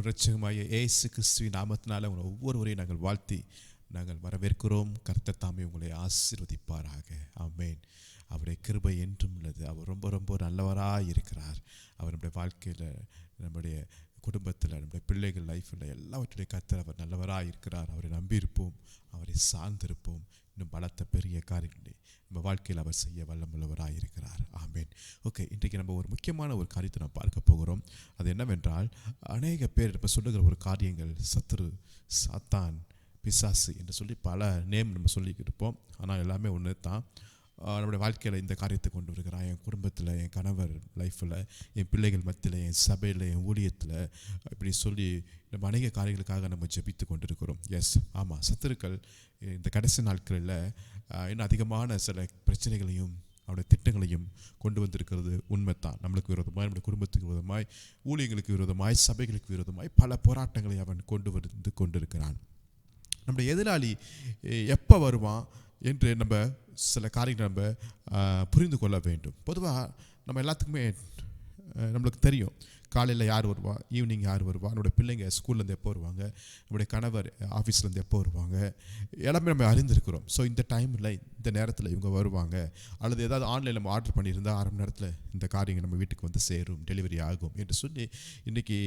இரட்சகமாகிய இயேசு கிறிஸ்துவின் நாமத்தினால உங்களை ஒவ்வொருவரையும் நாங்கள் வாழ்த்தி நாங்கள் வரவேற்கிறோம். கர்த்தர் தாமே உங்களை ஆசீர்வதிப்பாராக. ஆமென். அவருடைய கிருபை என்றும் உள்ளது. அவர் ரொம்ப ரொம்ப நல்லவராக இருக்கிறார். அவர் நம்முடைய வாழ்க்கையில், நம்முடைய குடும்பத்தில், நம்முடைய பிள்ளைகள் லைஃப்பில் எல்லாவற்றுடைய கர்த்தர் அவர் நல்லவராக இருக்கிறார். அவரை நம்பியிருப்போம், அவரை சார்ந்திருப்போம். இன்னும் பலத்த பெரிய காரியங்களை நம்ம வாழ்க்கையில் அவர் செய்ய வல்லமுள்ளவராக இருக்கிறார். ஆமென். ஓகே, இன்றைக்கு நம்ம ஒரு முக்கியமான ஒரு காரியத்தை நம்ம பார்க்க போகிறோம். அது என்னவென்றால், அநேக பேர் இப்போ சொல்லுகிற ஒரு காரியங்கள் சத்துரு, சாத்தான், பிசாசு என்று சொல்லி பல நேம் நம்ம சொல்லிக்கிட்டு இருப்போம். ஆனால் எல்லாமே ஒன்று தான். நம்முடைய வாழ்க்கையில் இந்த காரியத்தை கொண்டு வருகிறான். என் குடும்பத்தில், என் கணவர் லைஃப்பில், என் பிள்ளைகள் மத்தியில், என் சபையில், என் ஊழியத்தில், இப்படி சொல்லி நம்ம அநேக காரியங்களுக்காக நம்ம ஜெபித்து கொண்டிருக்கிறோம். எஸ், ஆமாம், சத்துருக்கள் இந்த கடைசி நாட்களில் இன்னும் அதிகமான சில பிரச்சனைகளையும் அவருடைய திட்டங்களையும் கொண்டு வந்திருக்கிறது உண்மைத்தான். நம்மளுக்கு விரோதமாய், நம்முடைய குடும்பத்துக்கு விரோதமாய், ஊழியங்களுக்கு விரோதமாய், சபைகளுக்கு விரோதமாய் பல போராட்டங்களை அவன் கொண்டு வந்து கொண்டிருக்கிறான். நம்முடைய எதிராளி எப்போ வருவான் என்று நம்ம சில காரியங்களை நம்ம புரிந்து கொள்ள வேண்டும். பொதுவாக நம்ம எல்லாத்துக்குமே நம்மளுக்கு தெரியும், காலையில் யார் வருவா, ஈவினிங் யார் வருவா, நம்மளுடைய பிள்ளைங்க ஸ்கூல்லேருந்து எப்போ வருவாங்க, நம்முடைய கணவர் ஆஃபீஸ்லேருந்து எப்போ வருவாங்க, எல்லாமே நம்ம அறிந்திருக்கிறோம். ஸோ இந்த டைமில் இந்த நேரத்தில் இவங்க வருவாங்க, அல்லது ஏதாவது ஆன்லைனில் நம்ம ஆர்டர் பண்ணியிருந்தால் 1/2 மணி நேரத்தில் இந்த காரியங்கள் நம்ம வீட்டுக்கு வந்து சேரும், டெலிவரி ஆகும் என்று சொல்லி இன்றைக்கி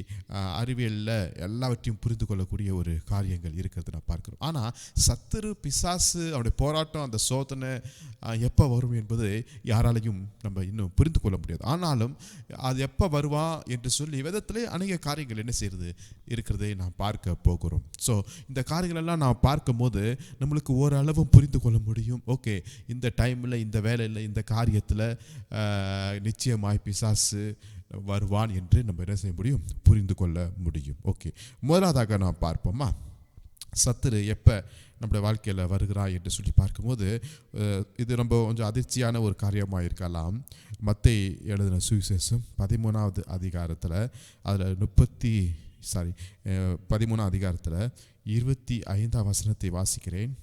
அறிவியலில் எல்லாவற்றையும் புரிந்து கொள்ளக்கூடிய ஒரு காரியங்கள் இருக்கிறது நான் பார்க்குறோம். ஆனால் சத்துரு பிசாசு அவருடைய போராட்டம், அந்த சோதனை எப்போ வரும் என்பது யாராலையும் நம்ம இன்னும் புரிந்து கொள்ள முடியாது. ஆனாலும் அது எப்போ வருவான் என்று சொல்லி விதத்திலே அநேக காரியங்கள் என்ன செய்கிறது இருக்கிறதை நாம் பார்க்க போகிறோம். ஸோ இந்த காரியங்களெல்லாம் நாம் பார்க்கும்போது நம்மளுக்கு ஓரளவும் புரிந்து கொள்ள முடியும். ஓகே, இந்த டைமில், இந்த வேலையில், இந்த காரியத்தில் நிச்சயமாய் பிசாசு வருவான் என்று நம்ம என்ன செய்ய முடியும், புரிந்து கொள்ள முடியும். ஓகே, முதலாவதாக நாம் பார்ப்போமா, சத்துரு எப்போ நம்முடைய வாழ்க்கையில் வருகிறான் என்று சொல்லி பார்க்கும்போது இது ரொம்ப கொஞ்சம் அதிர்ச்சியான ஒரு காரியமாக இருக்கலாம். மத்தேயு எழுதின சுவிசேஷம் 13வது அதிகாரத்தில் அதில் 13வது அதிகாரத்தில் 25ஆம் வசனத்தை வாசிக்கிறேன்.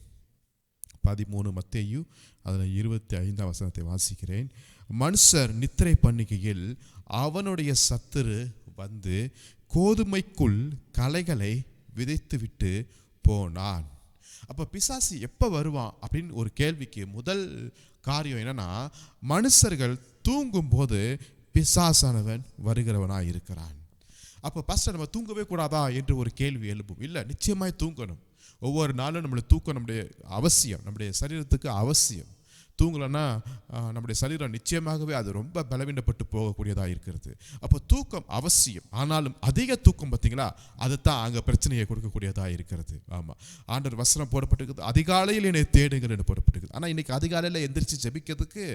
13 மத்தேயு அதில் 25ஆம் வசனத்தை வாசிக்கிறேன். மனுஷர் நித்திரை பண்ணுகையில் அவனுடைய சத்துரு வந்து கோதுமைக்குள் களைகளை விதைத்துவிட்டு போனான். அப்போ பிசாசு எப்போ வருவான் அப்படின்னு ஒரு கேள்விக்கு முதல் காரியம் என்னன்னா, மனுஷர்கள் தூங்கும்போது பிசாசானவன் வருகிறவனாக இருக்கிறான். அப்போ பாஸ்டர் நம்ம தூங்கவே கூடாதா என்று ஒரு கேள்வி எழுப்பும். இல்லை, நிச்சயமாய் தூங்கணும். ஒவ்வொரு நாளும் நம்மளுடைய தூக்கம் நம்முடைய அவசியம், நம்முடைய சரீரத்துக்கு அவசியம். தூங்கலைன்னா நம்முடைய சரீரம் நிச்சயமாகவே அது ரொம்ப பலவீனப்பட்டு போகக்கூடியதாக இருக்கிறது. அப்போ தூக்கம் அவசியம். ஆனாலும் அதிக தூக்கம் பார்த்தீங்களா, அதுதான் அங்கே பிரச்சனையை கொடுக்கக்கூடியதாக இருக்கிறது. ஆமாம், ஆண்டவர் வசனம் போடப்பட்டிருக்குது, அதிகாலையில் என்னை தேடுங்கள் என்று போடப்பட்டிருக்குது. ஆனால் இன்றைக்கி அதிகாலையில் எந்திரிச்சு ஜெபிக்கிறதுக்கு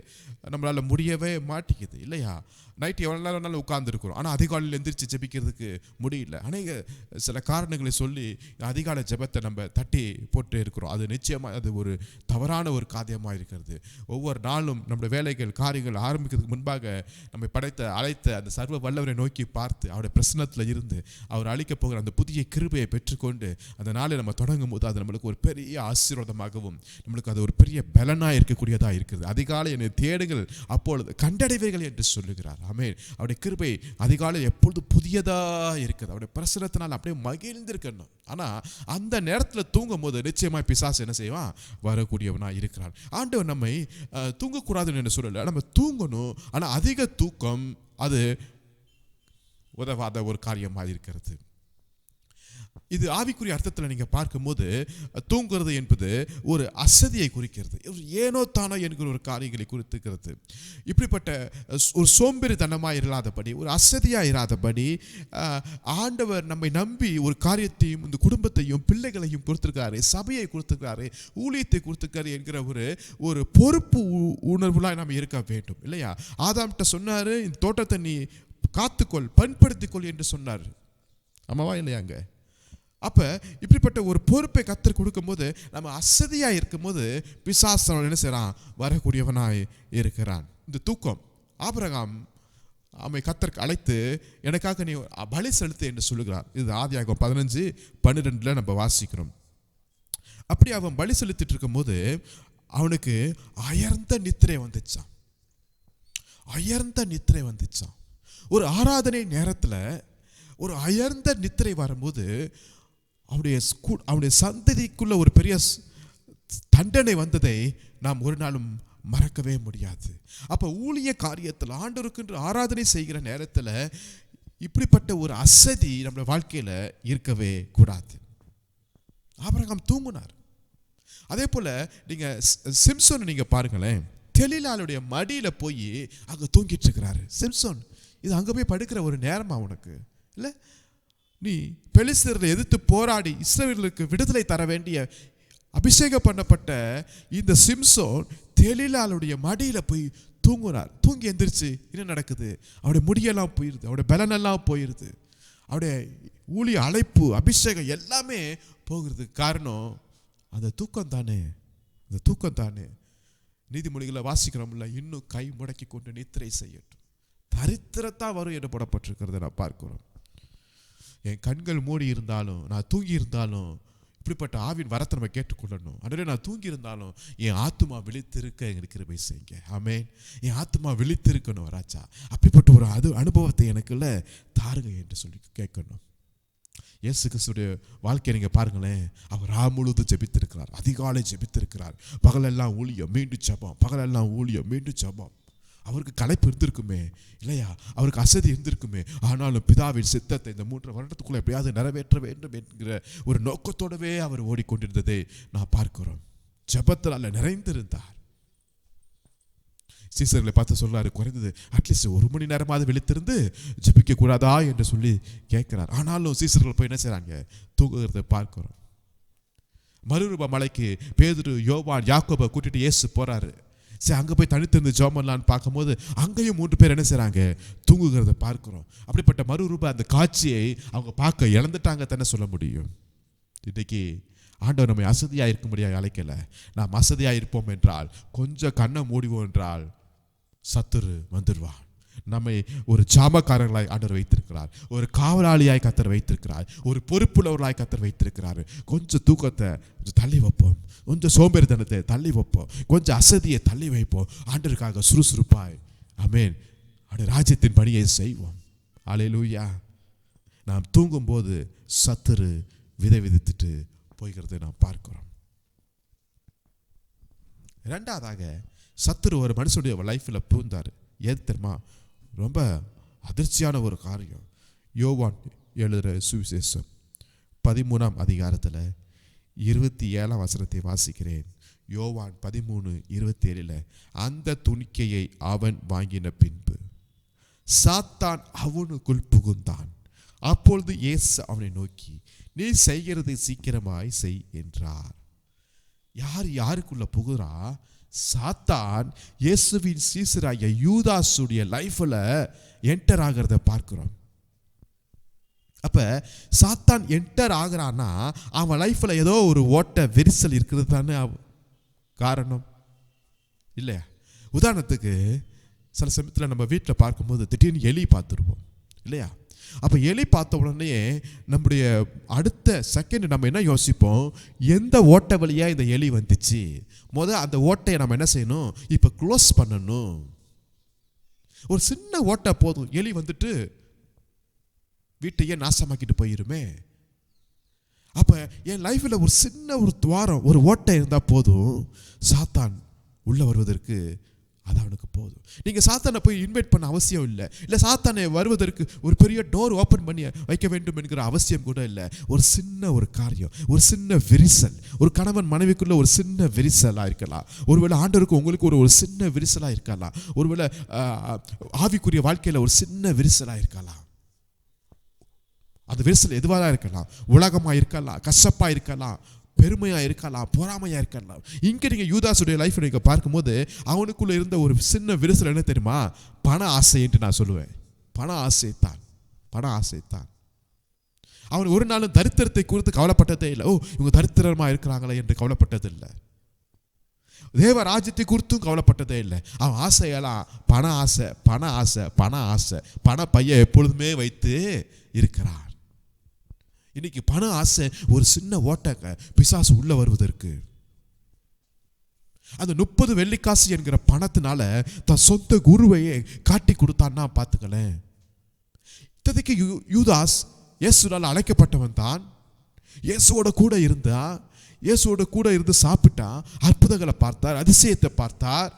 நம்மளால் முடியவே மாட்டேங்குது இல்லையா? நைட்டு எவ்வளோ நேரம் வேணாலும் உட்கார்ந்துருக்குறோம், ஆனால் அதிகாலையில் எந்திரிச்சு ஜெபிக்கிறதுக்கு முடியல. அநேக சில காரணங்களை சொல்லி அதிகாலை ஜெபத்தை நம்ம தட்டி போட்டு இருக்கிறோம். அது நிச்சயமாக அது ஒரு தவறான ஒரு காரியமாக இருக்கிறது. ஒவ்வொரு நாளும் நம்முடைய வேலைகள், காரியங்கள் ஆரம்பிக்கிறதுக்கு முன்பாக நம்மை அழைத்த அந்த சர்வ வல்லவரை நோக்கி பார்த்து அவருடைய பிரசன்னத்தில் இருந்து அவர் அளிக்க போகிற அந்த புதிய கிருபையை பெற்றுக்கொண்டு அந்த நாளை நம்ம தொடங்கும் போது அது நம்மளுக்கு ஒரு பெரிய ஆசீர்வாதமாகவும் நம்மளுக்கு அது ஒரு பெரிய பலனாக இருக்கக்கூடியதாக இருக்குது. அதிகாலை என்னை தேடுங்கள் அப்பொழுது கண்டடைவீர்கள் என்று சொல்லுகிறார். ஆமென். அவருடைய கிருபை அதிகாலை எப்பொழுது புதியதாக இருக்குது. அவருடைய பிரசன்னத்தினால் அப்படியே மகிழ்ந்திருக்கணும். ஆனால் அந்த நேரத்தில் தூங்கும் போது நிச்சயமாக பிசாசு என்ன செய்வான், வரக்கூடியவனாக இருக்கிறான். ஆண்டவர் நம்மை தூங்கக்கூடாதுன்னு என்ன சொல்லலை, நம்ம தூங்கணும். ஆனால் அதிக தூக்கம் அது உதவாத ஒரு காரியமாக இருக்கிறது. இது ஆவிக்குரிய அர்த்தத்தில் நீங்கள் பார்க்கும்போது தூங்குறது என்பது ஒரு அசதியை குறிக்கிறது, ஏனோ தானோ என்கிற ஒரு காரியங்களை குறித்துக்கிறது. இப்படிப்பட்ட ஒரு சோம்பேறித்தனமாக இராதபடி, ஒரு அசதியாக இராதபடி ஆண்டவர் நம்மை நம்பி ஒரு காரியத்தையும் இந்த குடும்பத்தையும் பிள்ளைகளையும் கொடுத்துருக்காரு, சபையை கொடுத்துருக்காரு, ஊழியத்தை கொடுத்துருக்காரு என்கிற ஒரு பொறுப்பு உணர்வுலாம் நம்ம இருக்க வேண்டும் இல்லையா? ஆதாம்கிட்ட சொன்னார், இந்த தோட்டத்தை நீ காத்துக்கொள், பண்படுத்திக்கொள் என்று சொன்னார். ஆமாவா இல்லையாங்க? அப்போ இப்படிப்பட்ட ஒரு பொறுப்பை கர்த்தர் கொடுக்கும்போது நம்ம அசதியாக இருக்கும்போது பிசாசு என்ன செய்கிறான், வரக்கூடியவனாய் இருக்கிறான். இந்த தூக்கம், ஆபிரகாம் அவனை கர்த்தருக்கு அழைத்து எனக்காக நீ பலி செலுத்து என்று சொல்லுகிறார். இது ஆதியாகமம் 15:12 நம்ம வாசிக்கிறோம். அப்படி அவன் பலி செலுத்திட்டு இருக்கும்போது அவனுக்கு அயர்ந்த நித்திரை வந்துச்சான். அயர்ந்த நித்திரை வந்துச்சான். ஒரு ஆராதனை நேரத்தில் ஒரு அயர்ந்த நித்திரை வரும்போது அவனுடைய சந்ததிக்குள்ள ஒரு பெரிய தண்டனை வந்ததை நாம் ஒரு நாளும் மறக்கவே முடியாது. அப்போ ஊழிய காரியத்தில் ஆண்டவருக்கு ஆராதனை செய்கிற நேரத்தில் இப்படிப்பட்ட ஒரு அசதி நம்ம வாழ்க்கையில் இருக்கவே கூடாது. ஆபிரகாம் தூங்கினார். அதே போல் நீங்கள் சிம்சோன் நீங்கள் பாருங்களேன், தெலீலாளுடைய மடியில் போய் அங்கே தூங்கிட்டு இருக்கிறாரு சிம்சோன். இது அங்கே போய் படுக்கிற ஒரு நேரமா உனக்கு இல்லை? நீ பெலிஸ்தரை எதிர்த்து போராடி இஸ்ரவேலுக்கு விடுதலை தர வேண்டிய அபிஷேகம் பண்ணப்பட்ட இந்த சிம்சோன் தெலீலாளுடைய மடியில் போய் தூங்குறார். தூங்கி எந்திரிச்சு என்ன நடக்குது, அவருடைய முடியெல்லாம் போயிடுது, அவருடைய பலனெல்லாம் போயிடுது, அவருடைய ஊழிய அழைப்பு, அபிஷேகம் எல்லாமே போகிறது. காரணம் அந்த தூக்கம் தானே, அந்த தூக்கம் தானே. நீதிமொழிகளை வாசிக்கிறோம்ல, இன்னும் கை முடக்கி கொண்டு நித்திரை செய்யட்டும், தரித்திரத்தான் வரும் என்று போடப்பட்டிருக்கிறத நான் பார்க்கிறோம். என் கண்கள் மூடி இருந்தாலும், நான் தூங்கி இருந்தாலும், இப்படிப்பட்ட ஆவின் வரத்தை நம்ம கேட்டுக்கொள்ளணும். அதனால நான் தூங்கி இருந்தாலும் என் ஆத்துமா விழித்திருக்க எங்களுக்கு கிருபை செய்யுங்க. ஆமென். என் ஆத்துமா விழித்திருக்கணும் ராஜா, அப்படிப்பட்ட ஒரு அனுபவத்தை எனக்குள்ள தாருங்க என்று சொல்லி கேட்கணும். இயேசு கிறிஸ்துடைய வாழ்க்கையை நீங்கள் பாருங்களேன். அவர் முழுவதும் ஜெபித்திருக்கிறார், அதிகாலை ஜெபித்திருக்கிறார், பகலெல்லாம் ஊழியம் மீண்டும் ஜெபம், பகலெல்லாம் ஊழியம் மீண்டும் ஜெபம். அவருக்கு களைப்பு இருந்திருக்குமே இல்லையா, அவருக்கு அசதி இருந்திருக்குமே. ஆனாலும் பிதாவின் சித்தத்தை இந்த 3 வருடத்துக்குள்ள எப்படியாவது நிறைவேற்ற வேண்டும் என்கிற ஒரு நோக்கத்தோடவே அவர் ஓடிக்கொண்டிருந்ததை நான் பார்க்கிறோம். ஜெபத்தால் நிறைந்திருந்தார். சீசர்களை பார்த்து சொல்றாரு, குறைந்தது அட்லீஸ்ட் 1 மணி நேரமாவது விழித்திருந்து ஜெபிக்க கூடாதா என்று சொல்லி கேட்கிறார். ஆனாலும் சீசர்கள் போய் என்ன செய்றாங்க, தூங்குகிறத பார்க்கிறோம். மறுரூப மலைக்கு பேதுரு, யோவான், யாக்கோபை கூட்டிட்டு இயேசு போறாரு. சரி, அங்கே போய் தனித்திருந்து ஜெபம் பண்ணலான்னு பார்க்கும்போது அங்கேயும் 3 பேர் என்ன செய்றாங்க, தூங்குகிறத பார்க்கிறோம். அப்படிப்பட்ட மறுரூப அந்த காட்சியை அவங்க பார்க்க இழந்துட்டாங்க தானே சொல்ல முடியும். இன்னைக்கு ஆண்டவர் நம்மை அசதியாக இருக்க முடியாது அழைக்கலை. நாம் அசதியாக இருப்போம் என்றால், கொஞ்சம் கண்ணை மூடிவோம் என்றால் சத்துரு வந்துடுவான். நம்மை ஒரு ஜாமக்காரர்களாய் ஆண்டவர் வைத்திருக்கிறார், ஒரு காவலாளியாய் கர்த்தர் வைத்திருக்கிறார், ஒரு பொறுப்புள்ளவர்களாய் கர்த்தர் வைத்திருக்கிறார். கொஞ்சம் தூக்கத்தை தள்ளி வைப்போம், கொஞ்சம் சோம்பேறித்தனத்தை தள்ளி வைப்போம், கொஞ்சம் அசதியை தள்ளி வைப்போம். ஆண்டவருக்காக சுறுசுறுப்பாய் ஆமென் ஆண்டவர் ராஜ்யத்தின் பணியை செய்வோம். அல்லேலூயா. நாம் தூங்கும்போது சத்துரு விதை விதித்துட்டு போய்கிறதை நாம் பார்க்கிறோம். இரண்டாவதாக, சத்துரு ஒரு மனுஷனுடைய லைஃப்பில் பூந்தார். ஏன் தெரியுமா? ரொம்ப அதிர்ச்சியான ஒரு காரியம். யோவான் எழுதுகிற சுவிசேஷம் 13ஆம் அதிகாரத்தில் 27ஆம் வசனத்தை வாசிக்கிறேன். யோவான் 13:27, அந்த துணிக்கையை அவன் வாங்கின பின்பு சாத்தான் அவனுக்குள் புகுந்தான். அப்பொழுது இயேசு அவனை நோக்கி, நீ செய்கிறதை சீக்கிரமாய் செய் என்றார். யாருக்குள்ள புகுறா? சாத்தான் இயேசுவின் சீசராகிய யூதாசுடைய லைஃப்ல என்டர் ஆகிறத பார்க்கிறோம். அப்ப சாத்தான் என்டர் ஆகிறான்னா அவன் லைஃப்ல ஏதோ ஒரு ஓட்ட விரிசல் இருக்கிறது தானே காரணம் இல்லையா? உதாரணத்துக்கு சில சமயத்தில் நம்ம வீட்டில் பார்க்கும்போது திடீர்னு எலி பார்த்துருப்போம் இல்லையா? அப்போ எலி பார்த்த உடனே நம்முடைய அடுத்த செகண்ட் நம்ம என்ன யோசிப்போம், எந்த ஓட்டை வழியாக இந்த எலி வந்துச்சு, அந்த ஓட்டையை நம்ம என்ன செய்யணும், இப்போ க்ளோஸ் பண்ணணும். ஒரு சின்ன ஓட்டை போதும், எலி வந்துட்டு வீட்டையே நாசமாக்கிட்டு போயிருமே. அப்போ என் லைஃப்பில் ஒரு சின்ன ஒரு துவாரம், ஒரு ஓட்டை இருந்தால் போதும், சாத்தான் உள்ள வருவதற்கு அது அவனுக்கு போதும். நீங்கள் சாத்தானை போய் இன்வைட் பண்ண அவசியம் இல்லை, இல்லை சாத்தானை வருவதற்கு ஒரு பெரிய டோர் ஓப்பன் பண்ணி வைக்க வேண்டும் என்கிற அவசியம் கூட இல்லை. ஒரு சின்ன ஒரு காரியம், ஒரு சின்ன விரிசல், ஒரு கணவன் மனைவிக்குள்ள ஒரு சின்ன விரிசலாக இருக்கலாம், ஒருவேளை ஆண்டவருக்கு உங்களுக்கு ஒரு சின்ன விரிசலாக இருக்கலாம், ஒருவேளை ஆவிக்குரிய வாழ்க்கையில் ஒரு சின்ன விரிசலாக இருக்கலாம். அந்த விரிசல் எதுவாக இருக்கலாம், உலகமாக இருக்கலாம், கசப்பாக இருக்கலாம், பெருமையாக இருக்கலாம், பொறாமையாக இருக்கலாம். இங்கே நீங்கள் யூதாசுடைய லைஃப் நீங்கள் பார்க்கும்போது அவனுக்குள்ளே இருந்த ஒரு சின்ன விரிசல் என்ன தெரியுமா? பண ஆசை என்று நான் சொல்லுவேன். பண ஆசைத்தான், பண ஆசைத்தான். அவன் ஒரு நாளும் தரித்திரத்தை குறித்து கவலைப்பட்டதே இல்லை. இவங்க தரித்திரமாக இருக்கிறாங்களே என்று கவலைப்பட்டதில்லை. தேவ ராஜ்யத்தை குறித்தும் கவலைப்பட்டதே இல்லை. அவன் ஆசையெல்லாம் பண ஆசை, பண ஆசை, பண ஆசை, பண பைய எப்பொழுதுமே வைத்து இருக்கிறார். இன்னைக்கு பண ஆசை ஒரு சின்ன ஓட்டங்க பிசாசு உள்ள வருவதற்கு. அந்த 30 வெள்ளிக்காசு என்கிற பணத்தினால தன் சொந்த குருவையே காட்டி கொடுத்தான்னா பார்த்துக்கலேன். இத்தனைக்கு யூதாஸ் இயேசுவால் அழைக்கப்பட்டவன் தான், இயேசுவோட கூட இருந்தா, இயேசுவோட கூட இருந்து சாப்பிட்டா, அற்புதங்களை பார்த்தார், அதிசயத்தை பார்த்தார்.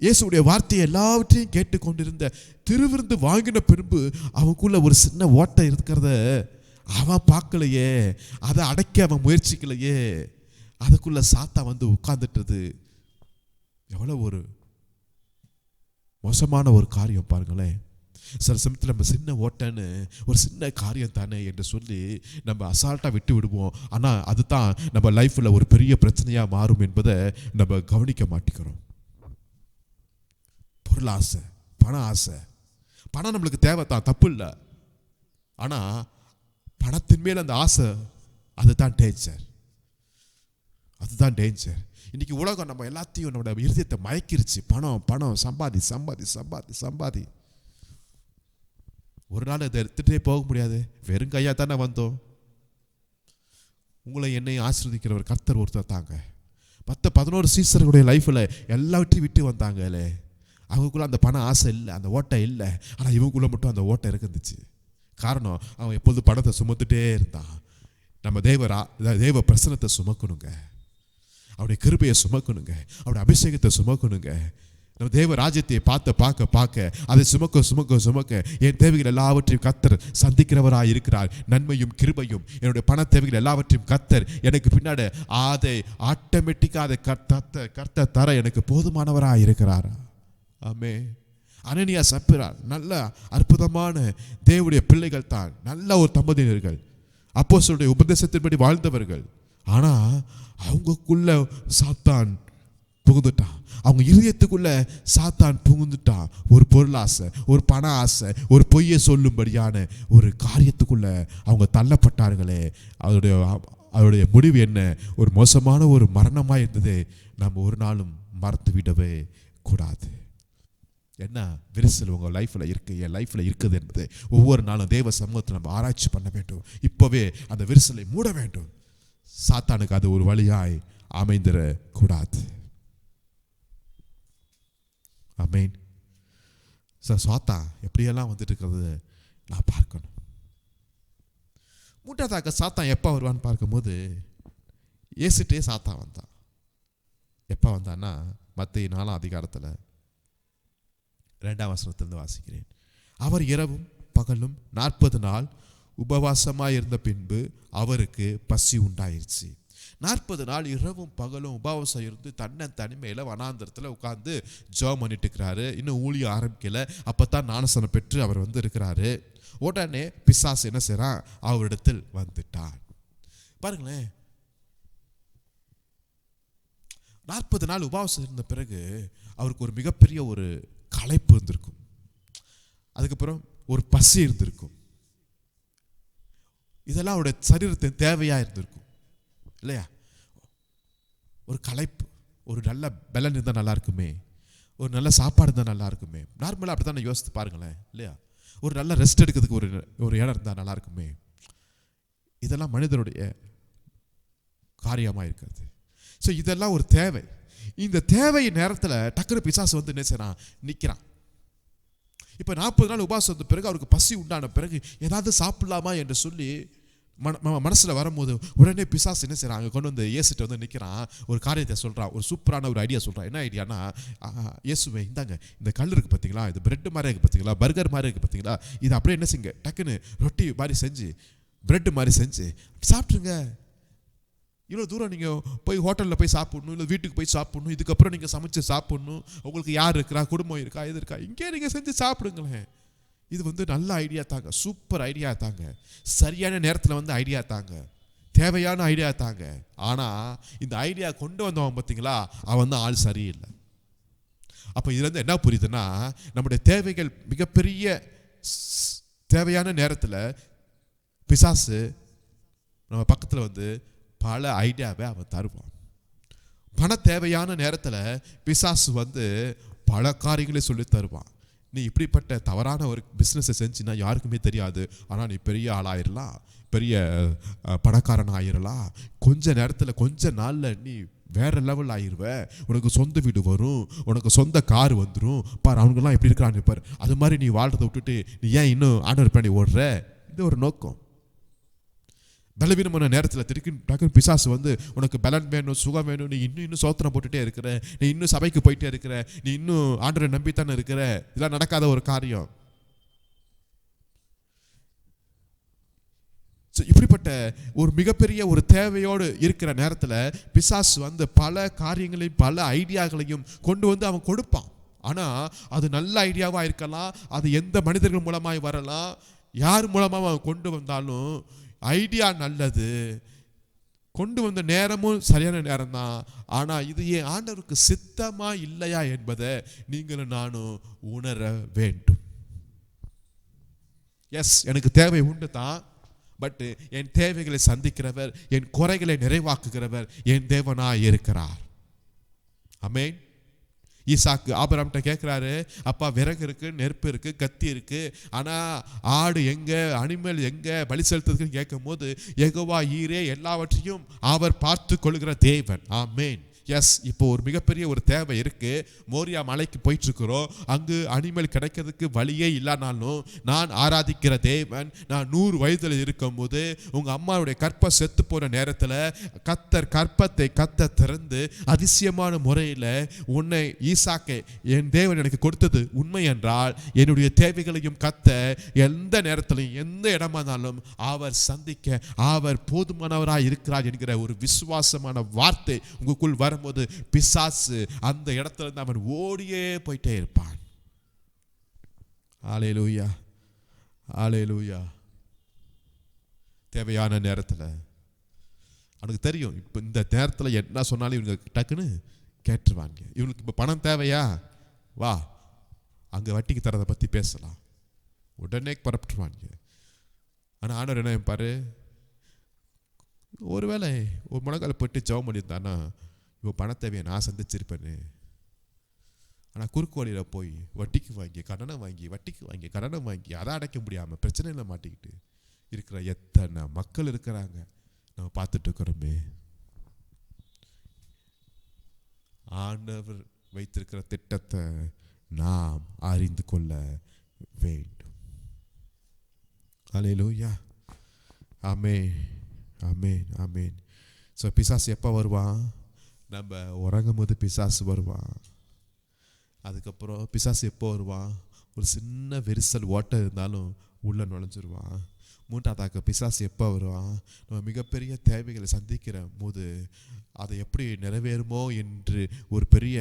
இயேசுடைய வார்த்தையை எல்லாவற்றையும் கேட்டுக்கொண்டிருந்த திருவிருந்து வாங்கின பின்பு அவனுக்குள்ள ஒரு சின்ன ஓட்டை இருக்கிறத அவன் பார்க்கலையே, அதை அடைக்க அவன் முயற்சிக்கலையே, அதுக்குள்ள சாத்தா வந்து உட்கார்ந்துட்டது. எவ்வளவு ஒரு மோசமான ஒரு காரியம் பாருங்களேன். சில சமயத்தில் நம்ம சின்ன ஓட்டன்னு ஒரு சின்ன காரியம் தானே என்று சொல்லி நம்ம அசால்ட்டாக விட்டு விடுவோம். ஆனால் அதுதான் நம்ம லைஃப்பில் ஒரு பெரிய பிரச்சனையாக மாறும் என்பதை நம்ம கவனிக்க மாட்டேங்கிறோம். பொருள் ஆசை, பண ஆசை. பணம் நம்மளுக்கு தேவைத்தான், தப்பு இல்லை. ஆனால் பணத்தின் மேல் அந்த ஆசை, அதுதான் டேஞ்சர். அதுதான் டேஞ்சர். இன்னைக்கு உலகம் நம்ம எல்லாத்தையும் நம்மளோட இருதயத்தை மயக்கிருச்சு. பணம் பணம், சம்பாதி சம்பாதி சம்பாதி சம்பாதி. ஒரு நாள் அதை எடுத்துகிட்டே போக முடியாது. வெறும் கையாக தானே வந்தோம். உங்களை என்னையும் ஆசீர்வதிக்கிறவர் கர்த்தர் ஒருத்தர் தாங்க. 11 சீசர்களுடைய லைஃப்பில் எல்லாவற்றையும் விட்டு வந்தாங்களே, அவங்களுக்குள்ள அந்த பண ஆசை இல்லை, அந்த ஓட்டை இல்லை. ஆனால் இவங்களுக்குள்ள மட்டும் அந்த ஓட்டை இருந்துச்சு. காரணம், அவன் எப்பொழுது பணத்தை சுமந்துட்டே இருந்தான். நம்ம தேவ பிரசனத்தை சுமக்கணுங்க, அவருடைய கிருபையை சுமக்கணுங்க, அவருடைய அபிஷேகத்தை சுமக்கணுங்க. நம்ம தேவ ராஜ்யத்தை பார்க்க அதை சுமக்க என் தேவைகள் எல்லாவற்றையும் கர்த்தர் சந்திக்கிறவராக இருக்கிறார். நன்மையும் கிருபையும் என்னுடைய பண தேவைகள் எல்லாவற்றையும் கர்த்தர் எனக்கு பின்னாடி அதை ஆட்டோமேட்டிக்காக அதை கர்த்தர் தர எனக்கு போதுமானவராக இருக்கிறார். ஆமே. அனனியா சப்பிரா நல்ல அற்புதமான தேவனுடைய பிள்ளைகள் தான், நல்ல ஒரு தம்பதியினர்கள், அப்போஸ்தலருடைய உபதேசத்தின்படி வாழ்ந்தவர்கள். ஆனால் அவங்களுக்குள்ள சாத்தான் புகுந்துட்டான். அவங்க இருதயத்துக்குள்ள சாத்தான் புகுந்துட்டான். ஒரு பொருள் ஆசை, ஒரு பண ஆசை, ஒரு பொய்யை சொல்லும்படியான ஒரு காரியத்துக்குள்ள அவங்க தள்ளப்பட்டார்களே. அவருடைய முடிவு என்ன? ஒரு மோசமான ஒரு மரணமாக இருந்தது. நம்ம ஒரு நாளும் மறந்து விடவே கூடாது. என்ன விரிசல் உங்கள் லைஃப்பில் இருக்குது, என் லைஃப்பில் இருக்குது என்பது ஒவ்வொரு நாளும் தேவ சமூகத்தில் நம்ம ஆராய்ச்சி பண்ண வேண்டும். இப்போவே அந்த விரிசலை மூட வேண்டும். சாத்தானுக்கு அது ஒரு வழியாய் அமைந்திடக்கூடாது. ஆமென். சார் சாத்தான் எப்படியெல்லாம் வந்துட்டு இருக்கிறது நான் பார்க்கணும். மூன்றாவதாக சாத்தான் எப்போ வருவான்னு பார்க்கும்போது ஏசிட்டே சாத்தான் வந்தான். எப்போ வந்தான்னா மத்தேயு 4ஆம் அதிகாரத்தில் 2ஆம் வசனத்திலிருந்து வாசிக்கிறேன். அவர் இரவும் பகலும் 40 நாள் உபவாசமாக இருந்த பின்பு அவருக்கு பசி உண்டாயிருச்சு. 40 நாள் இரவும் பகலும் உபவாசம் இருந்து தனிமையில் வனாந்தரத்தில் உட்கார்ந்து ஜெபம் பண்ணிட்டு இருக்கிறாரு. இன்னும் ஊழிய ஆரம்பிக்கல. அப்போ தான் ஞானஸ்நானம் பெற்று அவர் வந்து இருக்கிறாரு. உடனே பிசாசு என்ன செய்றான்? அவரிடத்தில் வந்துட்டான். பாருங்களேன், 40 நாள் உபவாசம் இருந்த பிறகு அவருக்கு ஒரு மிகப்பெரிய ஒரு களைப்பு இருந்திருக்கும். அதுக்கப்புறம் ஒரு பசி இருந்திருக்கும். இதெல்லாம் அவருடைய சரீரத்தின் தேவையாக இருந்திருக்கும் இல்லையா? ஒரு களைப்பு, ஒரு நல்ல பலன் இருந்தால் நல்லா இருக்குமே, ஒரு நல்ல சாப்பாடு இருந்தால் நல்லா இருக்குமே. நார்மலாக அப்படி தான் யோசித்து பாருங்களேன் இல்லையா? ஒரு நல்ல ரெஸ்ட் எடுக்கிறதுக்கு ஒரு இடம் இருந்தால் நல்லா இருக்குமே. இதெல்லாம் மனிதனுடைய காரியமாக இருக்கிறது. ஸோ இதெல்லாம் ஒரு தேவை. இந்த தேவை நேரத்தில் டக்குனு பிசாசு வந்து என்ன செய்றான்? நிற்கிறான். இப்போ 40 நாள் உபவாசத்துக்கு பிறகு அவருக்கு பசி உண்டான பிறகு ஏதாவது சாப்பிடலாமா என்று சொல்லி மனசில் வரும்போது உடனே பிசாசு என்ன செய்கிறான்? அங்கே கொண்டு வந்து இயேசுட்ட வந்து நிற்கிறான். ஒரு காரியத்தை சொல்கிறான், ஒரு சூப்பரான ஒரு ஐடியா சொல்கிறான். என்ன ஐடியானா, இயேசுவே இந்தாங்க, இந்த கல் இருக்குது பார்த்தீங்களா, இது பிரெட் மாதிரி இருக்குது பார்த்தீங்களா, பர்கர் மாதிரி இருக்குது பார்த்தீங்களா, இது அப்படியே என்ன செய்யுங்க, டக்குன்னு ரொட்டி மாதிரி செஞ்சு பிரெட் மாதிரி செஞ்சு சாப்பிட்ருங்க. இவ்வளோ தூரம் நீங்கள் போய் ஹோட்டலில் போய் சாப்பிட்ணும், இல்லை வீட்டுக்கு போய் சாப்பிட்ணும், இதுக்கப்புறம் நீங்கள் சமைச்சு சாப்பிட்ணும், உங்களுக்கு யார் இருக்கா, குடும்பம் இருக்கா, இது இருக்கா, இங்கே நீங்கள் செஞ்சு சாப்பிடுங்களேன். இது வந்து நல்ல ஐடியா தாங்க, சூப்பர் ஐடியா தாங்க, சரியான நேரத்தில் வந்து ஐடியா தாங்க, தேவையான ஐடியா தாங்க. ஆனால் இந்த ஐடியா கொண்டு வந்தவன் பார்த்தீங்களா, அவன் வந்து ஆள் சரியில்லை. அப்போ இதுலேருந்து என்ன புரியுதுன்னா, நம்முடைய தேவைகள் மிகப்பெரிய தேவையான நேரத்தில் பிசாசு நம்ம பக்கத்தில் வந்து பல ஐடியாவை அவன் தருவான். பண தேவையான நேரத்தில் பிசாசு வந்து பல காரியங்களை சொல்லி தருவான். நீ இப்படிப்பட்ட தவறான ஒரு பிஸ்னஸை செஞ்சுன்னா யாருக்குமே தெரியாது, ஆனால் நீ பெரிய ஆளாயிரலாம், பெரிய பணக்காரன் ஆயிரலாம், கொஞ்ச நேரத்தில் கொஞ்ச நாளில் நீ வேற லெவல் ஆயிடுவ, உனக்கு சொந்த வீடு வரும், உனக்கு சொந்த கார் வந்துடும், பார் அவனுங்கெல்லாம் எப்படி இருக்கிறான்னு பாரு, அது மாதிரி நீ வாழ்றதை விட்டுட்டு நீ ஏன் இன்னும் ஆண்டவர் பண்ணி ஓடுற? இது ஒரு நோக்கம். பலவீனமான நேரத்தில் டக்குன்னு பிசாசு வந்து உனக்கு பலன் வேணும், சுகம் வேணும், நீ இன்னும் சோத்திரம் போட்டுகிட்டே இருக்கிற, நீ இன்னும் சபைக்கு போயிட்டே இருக்கிற, நீ இன்னும் ஆண்டவரை நம்பித்தானே இருக்கிற, இதெல்லாம் நடக்காத ஒரு காரியம். இப்படிப்பட்ட ஒரு மிகப்பெரிய ஒரு தேவையோடு இருக்கிற நேரத்தில் பிசாசு வந்து பல காரியங்களையும் பல ஐடியாக்களையும் கொண்டு வந்து அவன் கொடுப்பான். ஆனால் அது நல்ல ஐடியாவாக இருக்கலாம், அது எந்த மனிதர்கள் மூலமாய் வரலாம், யார் மூலமாக அவன் கொண்டு வந்தாலும் ஐடியா நல்லது, கொண்டு வந்த நேரமும் சரியான நேரம் தான். ஆனால் இது ஏன் ஆண்டவருக்கு சித்தமா இல்லையா என்பதை நீங்களும் நானும் உணர வேண்டும். எஸ், எனக்கு தேவை உண்டு தான், பட் என் தேவைகளை சந்திக்கிறவர், என் குறைகளை நிறைவாக்குகிறவர் என் தேவனாய் இருக்கிறார். ஆமென். ஈசாக்கு ஆபிரகாம்கிட்ட கேட்குறாரு, அப்பா விறகு இருக்கு, நெருப்பு இருக்கு, கத்தி இருக்கு, ஆனால் ஆடு எங்க, அனிமல் எங்க, பலி செலுத்துறதுக்குன்னு கேட்கும் போது யெகோவா ஈரே எல்லாவற்றையும் அவர் பார்த்து கொள்கிற தேவன். ஆமென். எஸ், இப்போ ஒரு மிகப்பெரிய ஒரு தேவை இருக்கு. மோரியா மலைக்கு போயிட்டு இருக்கிறோம். அங்கு அனிமல் கிடைக்கிறதுக்கு வழியே இல்லைனாலும் நான் ஆராதிக்கிற தேவன், நான் 100 வயதில் இருக்கும்போது உங்க அம்மாவுடைய கற்பை செத்து போன நேரத்தில் கர்த்தர் கற்பத்தை திறந்து அதிசயமான முறையில் உன்னை ஈசாக்கை என் தேவன் எனக்கு கொடுத்தது உண்மை என்றால் என்னுடைய தேவைகளையும் எந்த நேரத்திலையும் எந்த இடமா இருந்தாலும் அவர் சந்திக்க அவர் போதுமானவராய் இருக்கிறார் என்கிற ஒரு விசுவாசமான வார்த்தை உங்களுக்குள் வர போது பிசாசு அந்த இடத்துல இருந்து அவன் ஓடியே போயிட்டே இருப்பான். அல்லேலூயா, அல்லேலூயா. தேவையான நேரத்தில் அவனுக்கு தெரியும், இப்போ இந்த நேரத்தில் என்ன சொன்னாலும் இவங்க டக்குன்னு கேட்டுருவாங்க. இவனுக்கு இப்போ பணம் தேவையா, வா அங்கே வட்டிக்கு தரதை பற்றி பேசலாம், உடனே பரப்பிட்டுருவாங்க. ஆனால் ஆண்டவர் என்ன பாரு, ஒருவேளை ஒரு முழங்கால் போட்டு ஜெபம் பண்ணியிருந்தானா இவன் பணத்தேவையை நான் சந்திச்சிருப்பேன்னு. ஆனால் குறுக்கு வழியில் போய் வட்டிக்கு வாங்கி கடனை வாங்கி வட்டிக்கு வாங்கி கடனை வாங்கி அதை அடைக்க முடியாமல் பிரச்சனையில் மாட்டிக்கிட்டு இருக்கிற எத்தனை மக்கள் இருக்கிறாங்க நம்ம பார்த்துட்டு இருக்கிறோமே. ஆண்டவர் வைத்திருக்கிற திட்டத்தை நாம் அறிந்து கொள்ள வேண்டும். அல்லேலூயா, ஆமென், ஆமென், ஆமென். ஸோ பிசாசு எப்போ வருவான்? நம்ம உறங்கும் போது பிசாசு வருவான். அதுக்கப்புறம் பிசாசு எப்போ வருவான்? ஒரு சின்ன விரிசல் ஓட்டை இருந்தாலும் உள்ளே நுழைஞ்சிருவான். மூன்றாவதாக பிசாசு எப்போ வருவான்? நம்ம மிகப்பெரிய தேவைகளை சந்திக்கிற போது அதை எப்படி நிறைவேறுமோ என்று ஒரு பெரிய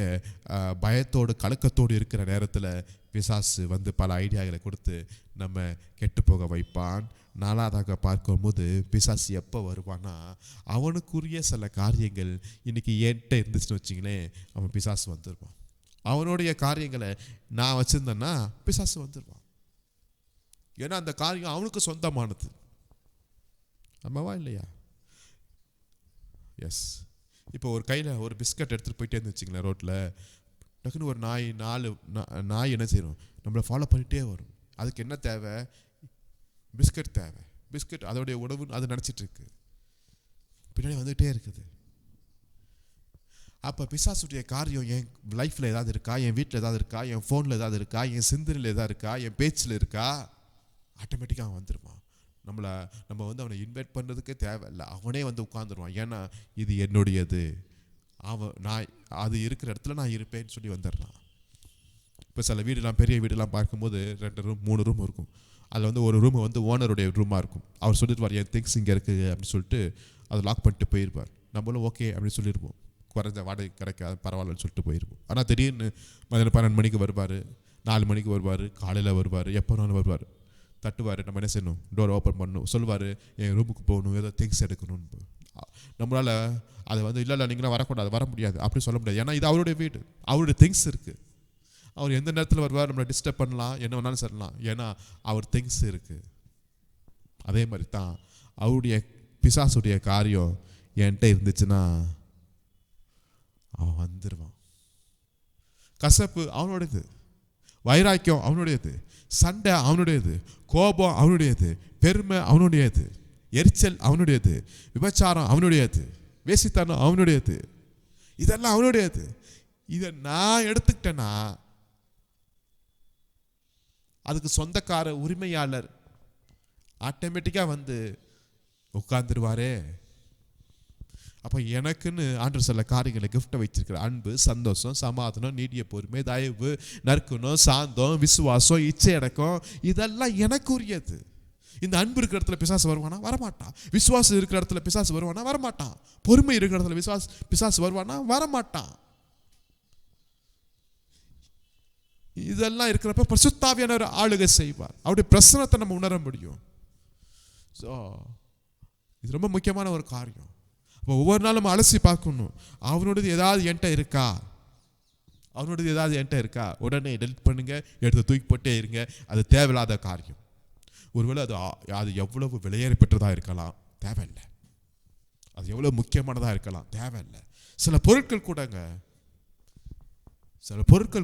பயத்தோடு கலக்கத்தோடு இருக்கிற நேரத்தில் பிசாசு வந்து பல ஐடியாக்களை கொடுத்து நம்ம கெட்டு போக வைப்பான். நாலாவதாக பார்க்கும்போது பிசாசு எப்போ வருவான்னா, அவனுக்குரிய சில காரியங்கள் இன்னைக்கு என்கிட்ட இருந்துச்சுன்னு வச்சிங்களேன், அவன் பிசாசு வந்துடுவான். அவனுடைய காரியங்களை நான் வச்சுருந்தேன்னா பிசாசு வந்துடுவான். ஏன்னா அந்த காரியம் அவனுக்கு சொந்தமானது. ஆமாவா இல்லையா? எஸ். இப்போ ஒரு கையில் ஒரு பிஸ்கட் எடுத்துகிட்டு போயிட்டே இருந்துச்சிங்களேன் ரோட்டில், டக்குன்னு ஒரு நாய் என்ன செய்யணும், நம்மளை ஃபாலோ பண்ணிகிட்டே வரும். அதுக்கு என்ன தேவை? பிஸ்கட் தேவை. பிஸ்கட் அதோடைய உணவுன்னு அது நினச்சிட்டு இருக்கு, பின்னாடி வந்துகிட்டே இருக்குது. அப்போ பிசாசுடைய காரியம் என் லைஃப்பில் ஏதாவது இருக்கா, என் வீட்டில் ஏதாவது இருக்கா, என் ஃபோனில் ஏதாவது இருக்கா, என் சிந்தனையில் ஏதாவது இருக்கா, என் பேச்சில் இருக்கா, ஆட்டோமேட்டிக்காக அவன் வந்துடுவான். நம்ம வந்து அவனை இன்வைட் பண்ணுறதுக்கே தேவையில்லை, அவனே வந்து உட்காந்துருவான். ஏன்னா இது என்னுடையது, நான் அது இருக்கிற இடத்துல நான் இருப்பேன்னு சொல்லி வந்துடுறான். இப்போ சில வீடுலாம் பெரிய வீடுலாம் பார்க்கும்போது 2 ரூம் 3 ரூம் இருக்கும். அதில் வந்து ஒரு ரூம் வந்து ஓனருடைய ரூமாக இருக்கும். அவர் சொல்லிடுவார் என் திங்ஸ் இங்கே இருக்குது அப்படின்னு சொல்லிட்டு அதை லாக் பண்ணிட்டு போயிடுவார். நம்மளும் ஓகே அப்படின்னு சொல்லிடுவோம், குறைஞ்ச வாடகை கிடைக்காது பரவாயில்லன்னு சொல்லிட்டு போயிடுவோம். ஆனால் திடீர்னு மதியம் 12 மணிக்கு வருவார், 4 மணிக்கு வருவார், காலையில் வருவார், எப்போ நாளும் வருவார். தட்டுவார், நம்ம என்ன செய்யணும், டோர் ஓப்பன் பண்ணணும், சொல்லுவார் என் ரூமுக்கு போகணும், ஏதோ திங்ஸ் எடுக்கணும்னு. நம்மளால் அதை வந்து இல்லை நீங்களாம் வரக்கூடாது, வர முடியாது அப்படி சொல்ல முடியாது. ஏன்னா இது அவருடைய வீடு, அவருடைய திங்ஸ் இருக்குது. அவர் எந்த நேரத்தில் வருவார், நம்மளை டிஸ்டர்ப் பண்ணலாம், என்ன வேணாலும் சொல்லலாம், ஏன்னா அவர் திங்ஸ் இருக்குது. அதே மாதிரி தான் அவருடைய பிசாசுடைய காரியம் என்கிட்ட இருந்துச்சுன்னா அவன் வந்துடுவான். கசப்பு அவனுடையது, வைராக்கியம் அவனுடையது, சண்டை அவனுடையது, கோபம் அவனுடையது, பெருமை அவனுடையது, எரிச்சல் அவனுடையது, விபச்சாரம் அவனுடையது, வேசித்தனம் அவனுடையது, இதெல்லாம் அவனுடையது. இதை நான் எடுத்துக்கிட்டேன்னா அதுக்கு சொந்தக்கார உரிமையாளர் ஆட்டோமேட்டிக்காக வந்து உட்கார்ந்துருவாரே. அப்போ எனக்குன்னு ஆண்டவர் சில காரியங்களை கிஃப்ட்டை வச்சிருக்கிற அன்பு, சந்தோஷம், சமாதானம், நீடிய பொறுமை, தயவு, நற்குணம், சாந்தம், விசுவாசம், இச்சை அடக்கம், இதெல்லாம் எனக்குரியது. இந்த அன்பு இருக்கிற இடத்துல பிசாசு வருவானா? வரமாட்டான். விசுவாசம் இருக்கிற இடத்துல பிசாசு வருவானா? வரமாட்டான். பொறுமை இருக்கிற இடத்துல பிசாசு வருவானா? வரமாட்டான். இதெல்லாம் இருக்கிறப்ப பரிசுத்த ஆவியானவர் ஆளுகை செய்வார். அவருடைய பிரசன்னத்தை நம்ம உணர முடியும். ஸோ இது ரொம்ப முக்கியமான ஒரு காரியம். அப்போ ஒவ்வொரு நாளும் நம்ம அலசி பார்க்கணும், அவனோடது ஏதாவது என்கிட்ட இருக்கா, அவனோடது ஏதாவது என்கிட்ட இருக்கா, உடனே டெலிட் பண்ணுங்க, எடுத்து தூக்கி போட்டே இருங்க. அது தேவையில்லாத காரியம். ஒருவேளை அது எவ்வளவு விலையேற பெற்றதாக இருக்கலாம், தேவையில்லை. அது எவ்வளோ முக்கியமானதாக இருக்கலாம், தேவையில்லை. சில பொருட்கள்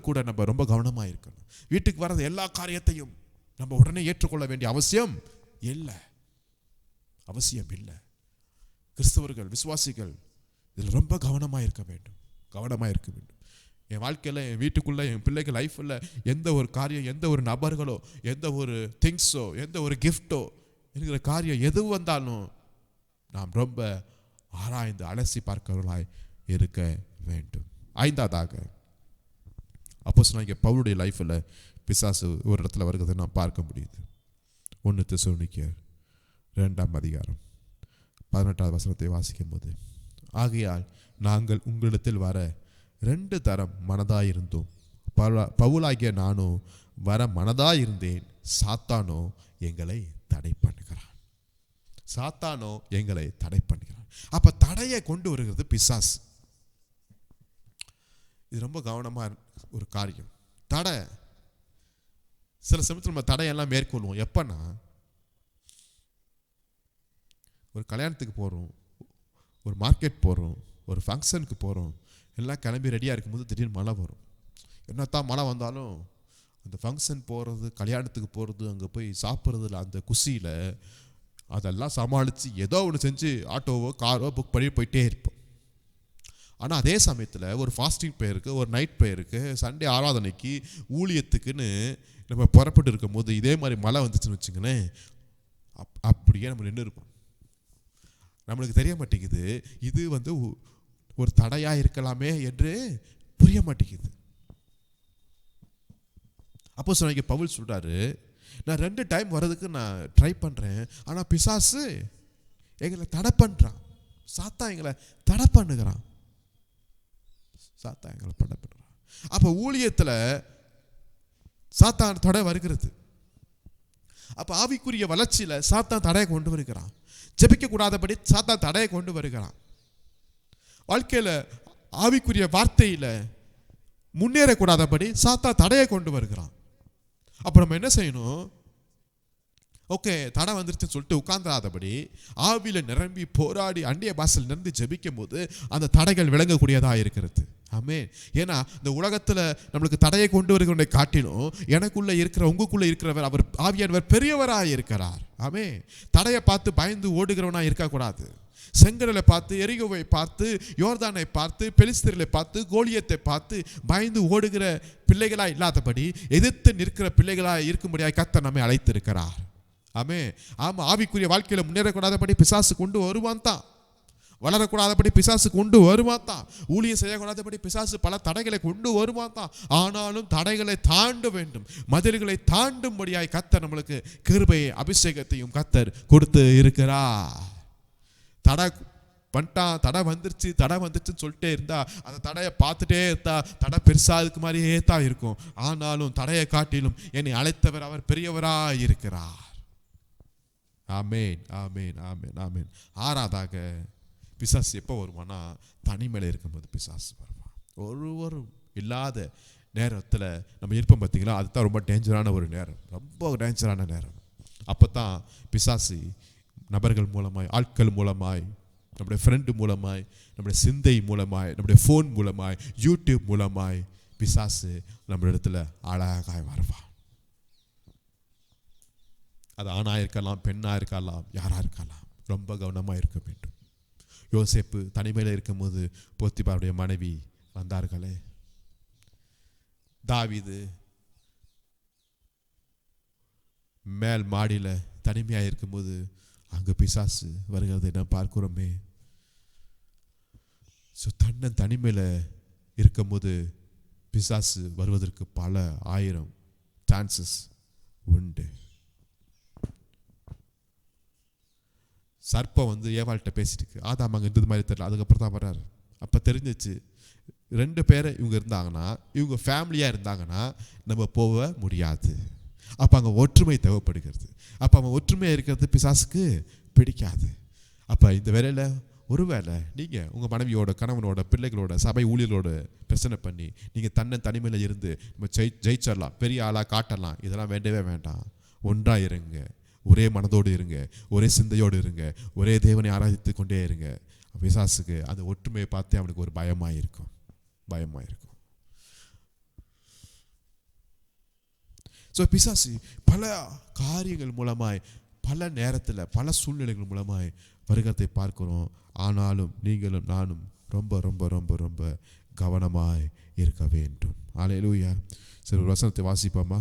கூட நம்ம ரொம்ப கவனமாக இருக்கணும். வீட்டுக்கு வர்றது எல்லா காரியத்தையும் நம்ம உடனே ஏற்றுக்கொள்ள வேண்டிய அவசியம் இல்லை. கிறிஸ்தவர்கள், விசுவாசிகள் இதில் ரொம்ப கவனமாக இருக்க வேண்டும். என் வாழ்க்கையில், என் வீட்டுக்குள்ளே, என் பிள்ளைகள் லைஃப்பில் எந்த ஒரு காரியம், எந்த ஒரு நபர்களோ, எந்த ஒரு திங்ஸோ, எந்த ஒரு கிஃப்டோ என்கிற காரியம் எது வந்தாலும் நாம் ரொம்ப ஆராய்ந்து அலசி பார்க்கிறவர்களாய் இருக்க வேண்டும். 5ஆவதாக, அப்போஸ்தலனாகிய பவுலுடைய லைஃப்பில் பிசாசு ஒரு இடத்துல வருகிறதை நாம் பார்க்க முடியுது. 1 தெசலோனிக்கேயர் 2ஆம் அதிகாரம் 18வது வசனத்தை வாசிக்கும் போது, ஆகையால் நாங்கள் உங்களிடத்தில் வர 2 தரம் மனதாயிருந்தோம். பவுலாகிய நானோ வர மனதாயிருந்தேன், சாத்தானோ எங்களை தடை பண்ணுகிறான். அப்ப தடையை கொண்டு வருகிறது பிசாசு. இது ரொம்ப கவனமா ஒரு காரியம். தடை சில சமயத்தில் நம்ம தடையெல்லாம் மேற்கொள்வோம். எப்பன்னா, ஒரு கல்யாணத்துக்கு போகிறோம், ஒரு மார்க்கெட் போகிறோம், ஒரு ஃபங்க்ஷனுக்கு போகிறோம், எல்லாம் கிளம்பி ரெடியாக இருக்கும்போது திடீர்னு மழை வரும். என்னத்தான் மழை வந்தாலும் அந்த ஃபங்க்ஷன் போகிறது, கல்யாணத்துக்கு போகிறது, அங்கே போய் சாப்பிட்றதுல அந்த குஷியில் அதெல்லாம் சமாளித்து ஏதோ ஒன்று செஞ்சு ஆட்டோவோ காரோ புக் பண்ணி போயிட்டே இருப்போம். ஆனால் அதே சமயத்தில் ஒரு ஃபாஸ்டிங் ப்ரேயருக்கு, ஒரு நைட் ப்ரேயருக்கு, சண்டே ஆராதனைக்கு, ஊழியத்துக்குன்னு நம்ம புறப்பட்டு இருக்கும் போது இதே மாதிரி மழை வந்துச்சுன்னு வச்சுங்களேன், அப்படியே நம்ம நின்று இருப்போம். நம்மளுக்கு தெரிய மாட்டேங்குது இது ஒரு தடையாக இருக்கலாமே என்று புரிய மாட்டேங்குது. அப்போஸ்தலனாகிய பவுல் சொல்றாரு, நான் 2 டைம் வர்றதுக்கு நான் ட்ரை பண்ணுறேன், ஆனால் பிசாசு எங்களை தடை பண்ணுறான். சாத்தான் எங்களை தடை பண்ணுகிறான். அப்போ ஊழியத்தில் சாத்தான் தடை வருகிறது. அப்போ ஆவிக்குரிய வளர்ச்சியில் சாத்தான் தடையை கொண்டு வருகிறான். ஜெபிக்க கூடாதபடி சாத்தான் தடையை கொண்டு வருகிறான். வாழ்க்கையில் ஆவிக்குரிய வார்த்தையில் முன்னேறக்கூடாதபடி சாத்தான் தடையை கொண்டு வருகிறான். அப்போ நம்ம என்ன செய்யணும்? ஓகே, தடை வந்துருச்சுன்னு சொல்லிட்டு உட்கார்ந்துடாதபடி ஆவியில் நிரம்பி போராடி அந்நிய பாஷையில் நிரம்பி ஜெபிக்கும் போது அந்த தடைகள் விளங்கக்கூடியதாக இருக்கிறது. ஆமென். ஏன்னா இந்த உலகத்தில் நம்மளுக்கு தடையை கொண்டு வருகிறவனை காட்டிலும் எனக்குள்ளே இருக்கிற, உங்களுக்குள்ளே இருக்கிறவர், அவர் ஆவியானவர் பெரியவராக இருக்கிறார். ஆமென். தடையை பார்த்து பயந்து ஓடுகிறவனாக இருக்கக்கூடாது. செங்கடலை பார்த்து, எரிகோவை பார்த்து, யோர்தானை பார்த்து, பெலிஸ்தரை பார்த்து, கோலியத்தை பார்த்து பயந்து ஓடுகிற பிள்ளைகளாக இல்லாதபடி எதிர்த்து நிற்கிற பிள்ளைகளாக இருக்கும்படியாக கர்த்தர் நம்மை அழைத்திருக்கிறார். ஆமென். ஆமாம், ஆவிக்குரிய வாழ்க்கையில் முன்னேறக்கூடாதபடி பிசாசு கொண்டு வருவான் தான். வளரக்கூடாதபடி பிசாசு கொண்டு வருவான் தான். ஊழியம் செய்யக்கூடாதபடி பிசாசு பல தடைகளை கொண்டு வருவான் தான். ஆனாலும் தடைகளை தாண்ட வேண்டும். மதில்களை தாண்டும்படியாய் கர்த்தர் நம்மளுக்கு கிருபையை, அபிஷேகத்தையும் கர்த்தர் கொடுத்து இருக்கிறார். தடை பண்ணிட்டான், தடை வந்துருச்சுன்னு சொல்லிட்டே இருந்தா, அந்த தடையை பார்த்துட்டே இருந்தா தடை பெருசா அதுக்கு மாதிரியே தான் இருக்கும். ஆனாலும் தடையை காட்டிலும் என்னை அழைத்தவர் அவர் பெரியவராய் இருக்கிறார். ஆமென், ஆமென், ஆமென், ஆமென். 6ஆவதாக, பிசாசு எப்போ வருவானா? தனிமையில் இருக்கும்போது பிசாசு வருவான். ஒருவரும் இல்லாத நேரத்தில் நம்ம இருப்போம் பார்த்தீங்களா, அதுதான் ரொம்ப டேஞ்சரான ஒரு நேரம், ரொம்ப டேஞ்சரான நேரம். அப்போ தான் பிசாசு நபர்கள் மூலமாய், ஆட்கள் மூலமாய், நம்முடைய ஃப்ரெண்டு மூலமாய், நம்முடைய சிந்தை மூலமாய், நம்முடைய ஃபோன் மூலமாய், யூடியூப் மூலமாய் பிசாசு நம்ம இடத்துல அழகாய் வருவான். அது ஆணாக இருக்கலாம், பெண்ணாக இருக்கலாம், யாராக இருக்கலாம். ரொம்ப கவனமாக இருக்க வேண்டும். யோசேப்பு தனிமையில் இருக்கும்போது போத்திபாருடைய மனைவி வந்தார்களே, தாவீது மேல் மாடியில் தனிமையாக இருக்கும்போது அங்கே பிசாசு வருகிறதை நான் பார்க்கிறோமே. தன்னன் தனிமையில் இருக்கும்போது பிசாசு வருவதற்கு பல 1000 சான்சஸ் உண்டு. சர்ப்பம் ஏவாள்கிட்ட பேசிட்டு, ஆதாம் அங்கே இருந்தது மாதிரி தெரியல, அதுக்கப்புறம் தான் வர்றாரு. அப்போ தெரிஞ்சிச்சு 2 பேரை இவங்க இருந்தாங்கன்னா, இவங்க ஃபேமிலியாக இருந்தாங்கன்னா நம்ம போக முடியாது. அப்போ அங்கே ஒற்றுமை தேவைப்படுகிறது. அப்போ அவன் ஒற்றுமையாக இருக்கிறது பிசாசுக்கு பிடிக்காது. அப்போ இந்த வேலையில் ஒருவேளை நீங்கள் உங்கள் மனைவியோட, கணவனோட, பிள்ளைகளோட, சபை ஊழியர்களோட பிரச்சனை பண்ணி நீங்கள் தனிமையில் இருந்து நம்ம ஜெயிச்சிடலாம், பெரிய ஆளாக காட்டலாம், இதெல்லாம் வேண்டவே வேண்டாம். ஒன்றாக இருங்க. ஒரே மனதோடு இருங்க, ஒரே சிந்தையோடு இருங்க, ஒரே தேவனை ஆராதித்து கொண்டே இருங்க. பிசாசுக்கு அந்த ஒற்றுமையை பார்த்து அவனுக்கு ஒரு பயமாயிருக்கும். ஸோ பிசாசு பல காரியங்கள் மூலமாய், பல நேரத்தில், பல சூழ்நிலைகள் மூலமாய் வருகிறதை பார்க்கிறோம். ஆனாலும் நீங்களும் நானும் ரொம்ப ரொம்ப ரொம்ப ரொம்ப கவனமாய் இருக்க வேண்டும். அல்லேலூயா. சரி, ஒரு வசனத்தை வாசிப்போமா?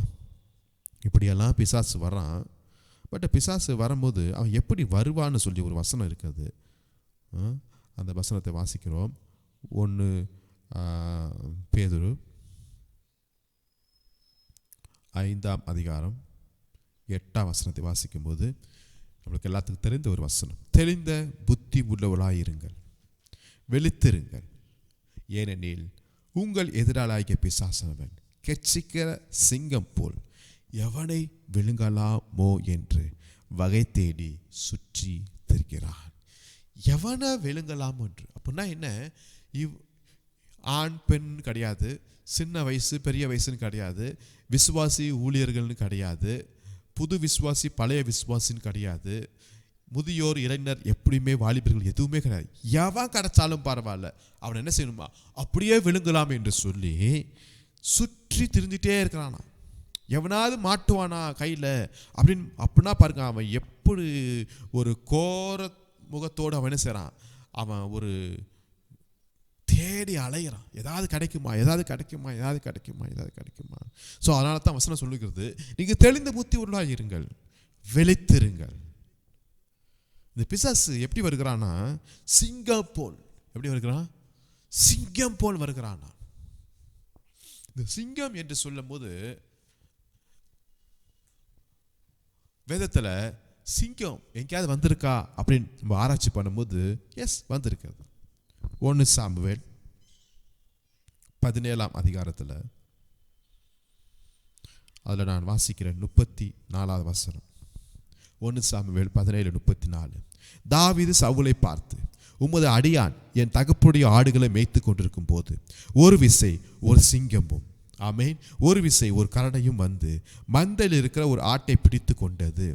இப்படியெல்லாம் பிசாசு வரான். பட் பிசாசு வரும்போது அவன் எப்படி வருவான்னு சொல்லி ஒரு வசனம் இருக்குது. அந்த வசனத்தை வாசிக்கிறோம். 1 பேதுரு 5ஆம் அதிகாரம் 8ஆம் வசனத்தை வாசிக்கும்போது நம்மளுக்கு எல்லாத்துக்கும் தெரிந்த ஒரு வசனம். தெளிந்த புத்தி உள்ளவர்களாயிருங்கள், விழித்திருங்கள், ஏனெனில் உங்கள் எதிராளாகிய பிசாசானவன் கெர்ச்சிக்கிற சிங்கம் போல் எவனை விழுங்கலாமோ என்று வகை தேடி சுற்றி திரிகிறான். எவனை விழுங்கலாம் என்று அப்படின்னா என்ன? ஆண் பெண் கிடையாது, சின்ன வயசு பெரிய வயசுன்னு கிடையாது, விசுவாசி ஊழியர்கள்னு கிடையாது, புது விசுவாசி பழைய விசுவாசின்னு கிடையாது, முதியோர் இளைஞர் எப்படியுமே வாலிபர்கள் எதுவுமே கிடையாது. எவன் கிடைச்சாலும் பரவாயில்ல, அவன் என்ன செய்யணுமா? அப்படியே விழுங்கலாம் என்று சொல்லி சுற்றி திரிஞ்சிட்டே இருக்கிறானா. எவனாவது மாட்டுவானா கையில் அப்படின்னா பாருங்க, அவன் எப்படி ஒரு கோர முகத்தோடு அவன் என்ன செய்கிறான்? அவன் ஒரு தேடி அலைகிறான். ஏதாவது கிடைக்குமா, ஏதாவது கிடைக்குமா, ஏதாவது கிடைக்குமா, ஏதாவது கிடைக்குமா. ஸோ அதனால தான் வசனம் சொல்லுகிறது, நீங்கள் தெளிந்த புத்தி உள்ளாக இருங்கள், விழித்திருங்கள். இந்த பிசாசு எப்படி வருகிறான்னா, சிங்கம் போல். எப்படி வருகிறான்? சிங்கம் போல் வருகிறானா. இந்த சிங்கம் என்று சொல்லும் போது வேதத்தில் சிங்கம் எங்கேயாவது வந்திருக்கா அப்படின்னு நம்ம ஆராய்ச்சி பண்ணும்போது எஸ் வந்திருக்கிறது. 1 சாமுவேல் 17ஆம் அதிகாரத்தில் அதில் நான் வாசிக்கிறேன் 34வது வசனம். 1 சாமுவேல் 17:34. தாவீது சவுலை பார்த்து, உமது அடியான் என் தகப்புடைய ஆடுகளை மேய்த்து கொண்டிருக்கும் போது ஒரு விசை ஒரு சிங்கமும், ஆமேன், ஒரு விசை ஒரு கரடையும் வந்து மந்தையில் இருக்கிற ஒரு ஆட்டை பிடித்து கொண்டது.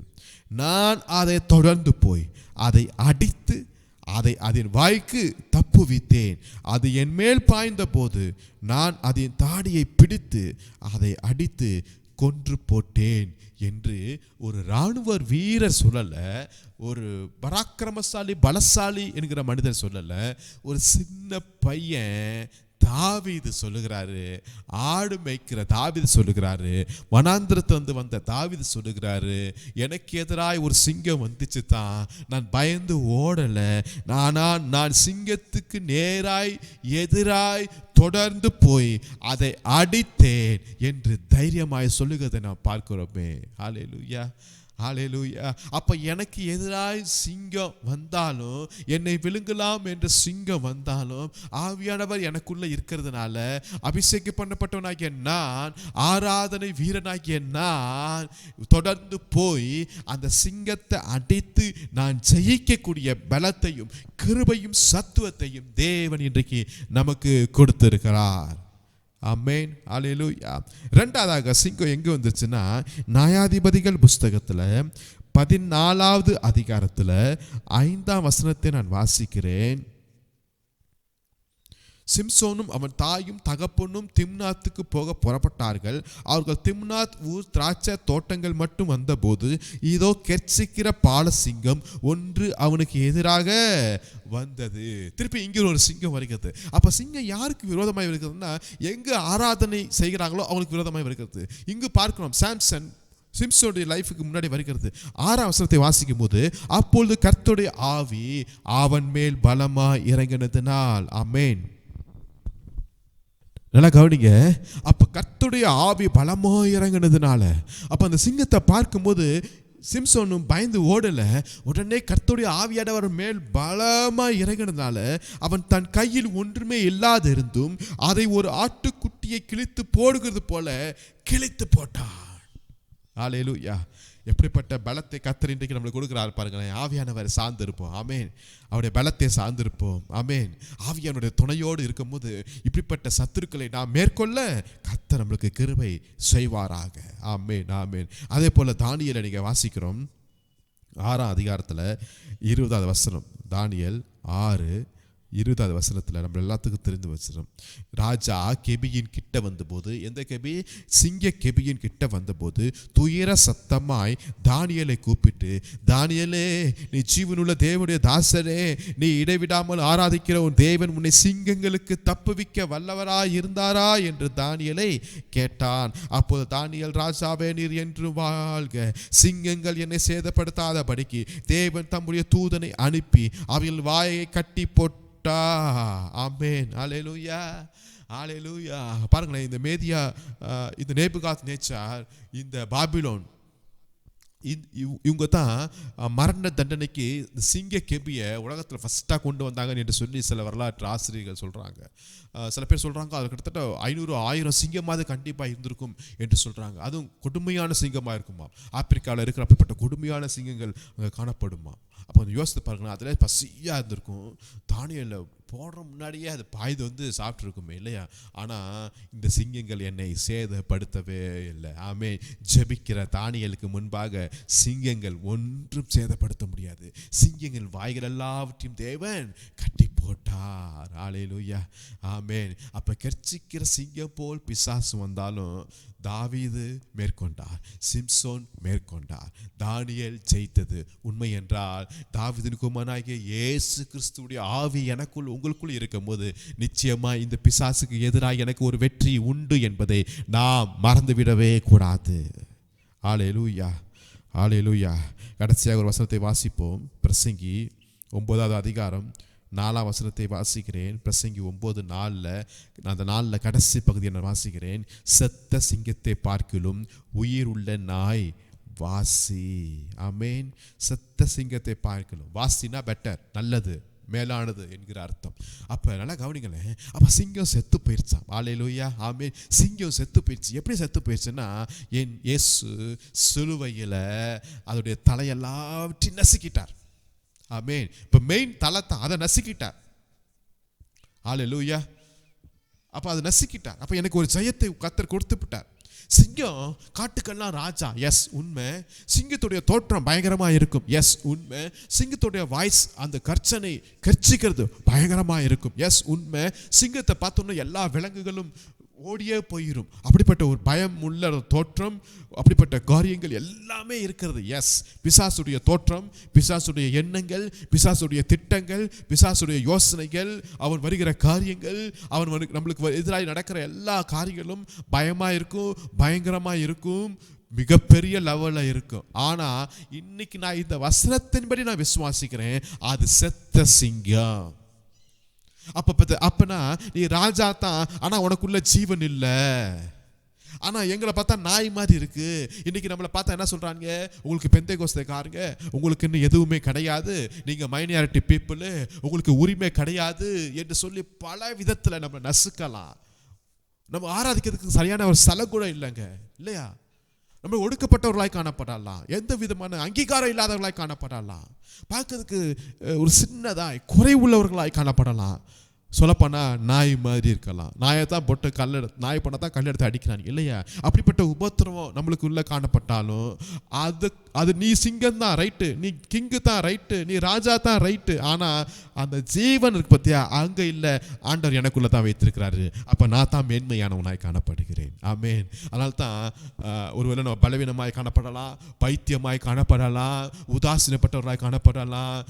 நான் அதை தொடர்ந்து போய் அதை அடித்து அதை அதன் வாய்க்கு தப்புவித்தேன். அது என் மேல் பாய்ந்த போது நான் அதன் தாடியை பிடித்து அதை அடித்து கொன்று போட்டேன் என்று ஒரு இராணுவ வீரர் சொல்லல, ஒரு பராக்கிரமசாலி பலசாலி என்கிற மனிதர் சொல்லல, ஒரு சின்ன பையன் தாவீது சொல்லுகிறாரு. ஆடு மேய்க்கிற தாவீது சொல்லுகிறாரு, வனாந்திரத்தை வந்த தாவீது சொல்லுகிறாரு, எனக்கு எதிராய் ஒரு சிங்கம் வந்துச்சு தான், நான் பயந்து ஓடல, நான் சிங்கத்துக்கு நேராய் எதிராய் தொடர்ந்து போய் அதை அடித்தேன் என்று தைரியமாய் சொல்லுகிறதை நான் பார்க்கிறோமே. ஹல்லேலூயா, ஹல்லேலூயா. அப்ப எனக்கு எதிராய் சிங்கம் வந்தாலும், என்னை விழுங்கலாம் என்ற சிங்கம் வந்தாலும், ஆவியானவர் எனக்குள்ள இருக்கிறதுனால, அபிஷேகம் பண்ணப்பட்டவனாகிய நான், ஆராதனை வீரனாகிய நான் தொடர்ந்து போய் அந்த சிங்கத்தை அடித்து நான் ஜெயிக்கக்கூடிய பலத்தையும் கிருபையும் சத்துவத்தையும் தேவன் இன்றைக்கு நமக்கு கொடுத்திருக்கிறார். ஆமென், அல்லேலூயா. ரெண்டாவதாக சிங்கம் எங்கே வந்துச்சுன்னா, நியாயாதிபதிகள் புஸ்தகத்தில் 14வது அதிகாரத்தில் 5ஆம் வசனத்தை நான் வாசிக்கிறேன். சிம்சோனும் அவன் தாயும் தகப்பனும் திம்னாத்துக்கு போக புறப்பட்டார்கள். அவர்கள் திம்னாத் ஊர் திராட்சை தோட்டங்கள் மட்டும் வந்தபோது இதோ கெர்ச்சிக்கிற பாலசிங்கம் ஒன்று அவனுக்கு எதிராக வந்தது. திருப்பி இங்கே ஒரு சிங்கம் வருகிறது. அப்ப சிங்கம் யாருக்கு விரோதமாய் வருகிறதுனா, எங்க ஆராதனை செய்கிறாங்களோ அவங்களுக்கு விரோதமாய் வருகிறது. இங்கு பார்க்கிறோம், சிம்சோனுடைய லைஃபுக்கு முன்னாடி வருகிறது. 6ஆம் வசனத்தை வாசிக்கும் போது, அப்பொழுது கர்த்தருடைய ஆவி அவன் மேல் பலமாய் இறங்கினதினால், ஆமென், நல்லா கவனிங்க. அப்ப கர்த்தருடைய ஆவி பலமா இறங்கினதுனால, அப்ப அந்த சிங்கத்தை பார்க்கும்போது சிம்சோனும் பயந்து ஓடல. உடனே கர்த்தருடைய ஆவியானவர் மேல் பலமா இறங்கினதுனால அவன் தன் கையில் ஒன்றுமே இல்லாது இருந்தும் அதை ஒரு ஆட்டுக்குட்டியை கிழித்து போடுகிறது போல கிழித்து போட்டான். ஹல்லேலூயா. எப்படிப்பட்ட பலத்தை கர்த்தர் இன்றைக்கு நம்மளுக்கு கொடுக்கிறார் பாருங்களேன். ஆவியானவர் சார்ந்திருப்போம், ஆமேன். அவருடைய பலத்தை சார்ந்திருப்போம், ஆமேன். ஆவியானுடைய துணையோடு இருக்கும்போது இப்படிப்பட்ட சத்துருக்களை நாம் மேற்கொள்ள கர்த்தர் நம்மளுக்கு கிருபை செய்வாராக, ஆமேன், ஆமேன். அதே போல தானியேலை நீங்க வாசிக்கிறோம். 6ஆம் அதிகாரத்தில் 20வது வசனம், தானியேல் 6:20 நம்ம எல்லாத்துக்கும் தெரிந்து வச்சிடும். ராஜா கெபியின் கிட்ட வந்தபோது, எந்த கெபி? சிங்க கெபியின் கிட்ட வந்தபோது துயர சத்தமாய் தானியேலை கூப்பிட்டு, தானியேலே, நீ ஜீவனுள்ள தேவனுடைய தாசரே, நீ இடைவிடாமல் ஆராதிக்கிற உன் தேவன் உன்னை சிங்கங்களுக்கு தப்புவிக்க வல்லவராய் இருந்தாரா என்று தானியேலை கேட்டான். அப்போது தானியேல், ராஜாவே, நீர் என்று வாழ்க, சிங்கங்கள் என்னை சேதப்படுத்தாதபடிக்கு தேவன் தம்முடைய தூதனை அனுப்பி அவைகள் வாயை கட்டி போட்டு. ஆமென், அல்லேலூயா, அல்லேலூயா. பாருங்களேன், இந்த மேதியா, இந்த நேபுகாத் நேச்சார், இந்த பாபிலோன், இவங்க தான் மரண தண்டனைக்கு இந்த சிங்க கெபியை உலகத்தில் ஃபஸ்ட்டாக கொண்டு வந்தாங்கன்னு என்று சொல்லி சில வரலாற்று ஆசிரியர்கள் சொல்கிறாங்க. சில பேர் சொல்கிறாங்க அது கிட்டத்தட்ட 500-1000 சிங்கமாவது கண்டிப்பாக இருந்திருக்கும் என்று சொல்கிறாங்க. அதுவும் கொடுமையான சிங்கமாக இருக்குமா, ஆப்பிரிக்காவில் இருக்கிற அப்படிப்பட்ட கொடுமையான சிங்கங்கள் அங்கே காணப்படுமா. அப்போ வந்து யோசித்து பாருங்களேன், அதில் பசியாக இருந்திருக்கும். தானியேலை போடுற முன்னாடியே அது பாய்து சாப்பிட்ருக்குமே இல்லையா. ஆனால் இந்த சிங்கங்கள் என்னை சேதப்படுத்தவே இல்லை. ஆமே, ஜெபிக்கிற தானியேலுக்கு முன்பாக சிங்கங்கள் ஒன்றும் சேதப்படுத்த முடியாது. சிங்கங்கள் வாய்கள் எல்லாவற்றையும் தேவன் கட்டி போட்டார். அல்லேலூயா, ஆமென். அப்போ கர்ச்சிக்கிற சிங்கம் போல் பிசாசு வந்தாலும் தாவீது மேற்கொண்டார், சிம்சோன் மேற்கொண்டார், தானியேல் ஜெயித்தது. உண்மை என்றால் தாவீதின் குமாரனாகிய இயேசு கிறிஸ்துவுடைய ஆவி எனக்குள் உங்களுக்குள் இருக்கும்போது நிச்சயமா இந்த பிசாசுக்கு எதிராக எனக்கு ஒரு வெற்றி உண்டு என்பதை நாம் மறந்துவிடவே கூடாது. அல்லேலூயா, அல்லேலூயா. கடைசியாக ஒரு வசனத்தை வாசிப்போம். பிரசங்கி 9வது அதிகாரம் 4ஆம் வசனத்தை வாசிக்கிறேன். பிரசங்கி 9:4, அந்த 4 கடைசி பகுதியை நான் வாசிக்கிறேன். செத்த சிங்கத்தை பார்க்கிலும் உயிர் உள்ள நாய் வாசி. ஆமென். செத்த சிங்கத்தை பார்க்கிலும், வாசினா பெட்டர், நல்லது, மேலானது என்கிற அர்த்தம். அப்போ நல்லா கவனிங்களேன், அப்போ சிங்கம் செத்து போயிடுச்சான். அல்லேலூயா, ஆமென். சிங்கம் செத்து போயிடுச்சு. எப்படி செத்து போயிடுச்சுன்னா, என் இயேசு சிலுவையில் அதோடைய தலையெல்லாவற்றையும் நசுக்கிட்டார். ஆமென். இப்போ மெயின் தலை தான், அதை நசுக்கிட்டார். அல்லேலூயா. அப்போ அதை நசுக்கிட்டார். அப்போ எனக்கு ஒரு ஜெயத்தை கர்த்தர் கொடுத்து விட்டார். சிங்கம் காட்டுக்கெல்லாம் ராஜா, எஸ் உண்மை. சிங்கத்துடைய தோற்றம் பயங்கரமாக இருக்கும், எஸ் உண்மை. சிங்கத்துடைய வாய்ஸ், அந்த கர்ச்சனை கர்ச்சிக்கிறது பயங்கரமாக இருக்கும், எஸ் உண்மை. சிங்கத்தை பார்த்தோன்னா எல்லா விலங்குகளும் ஓடியே போயிடும். அப்படிப்பட்ட ஒரு பயம் உள்ள தோற்றம், அப்படிப்பட்ட காரியங்கள் எல்லாமே இருக்கிறது, எஸ். பிசாசுடைய தோற்றம், பிசாசுடைய எண்ணங்கள், பிசாசுடைய திட்டங்கள், பிசாசுடைய யோசனைகள், அவன் வருகிற காரியங்கள், அவன் நம்மளுக்கு எதிராக நடக்கிற எல்லா காரியங்களும் பயமாக இருக்கும், பயங்கரமாக இருக்கும், மிகப்பெரிய லெவலில் இருக்கும். ஆனால் இன்னைக்கு நான் இந்த வசனத்தின்படி நான் விசுவாசிக்கிறேன், அது செத்த சிங்கம். அப்பனா நீ ராஜா தான், ஆனால் உனக்குள்ள ஜீவன் இல்லை. ஆனால் எங்களை பார்த்தா நாய் மாதிரி இருக்கு. இன்னைக்கு நம்மளை பார்த்தா என்ன சொல்றாங்க? உங்களுக்கு பெந்தேகோஸ்தேக்காரங்க, உங்களுக்கு இன்னும் எதுவுமே கிடையாது, நீங்க மைனாரிட்டி பீப்புள், உங்களுக்கு உரிமை கிடையாது என்று சொல்லி பல விதத்தில் நம்ம நசுக்கலாம். நம்ம ஆராதிக்கிறதுக்கு சரியான ஒரு ஸ்தலம் கூட இல்லைங்க, இல்லையா? நம்ம ஒடுக்கப்பட்டவர்களாய் காணப்படலாம், எந்த விதமான அங்கீகாரம் இல்லாதவர்களாய் காணப்படலாம், பார்க்கறதுக்கு ஒரு சின்னதாய் குறைவுள்ளவர்களாய் காணப்படலாம். சொல்லப்போனா நாய் மாதிரி இருக்கலாம். நாயை தான் போட்டு நாய் பண்ண தான் கல் எடுத்து அடிக்கிறாங்க, இல்லையா? அப்படிப்பட்ட உபத்திரவம் நம்மளுக்குள்ள காணப்பட்டாலும் அது நீ சிங்கம் தான் ரைட்டு, நீ கிங்கு தான் ரைட்டு, நீ ராஜா தான் ரைட்டு. ஆனால் அந்த ஜீவன் இருக்கு பார்த்தியா, அங்கே இல்லை, ஆண்டவர் எனக்குள்ள தான் வைத்திருக்கிறாரு. அப்போ நான் தான் மேன்மையானவனாய் காணப்படுகிறேன். ஆமென். அதனால தான் ஒருவேளை நம்ம பலவீனமாய் காணப்படலாம், பைத்தியமாய் காணப்படலாம், உதாசீனப்பட்டவர்களாய் காணப்படலாம்,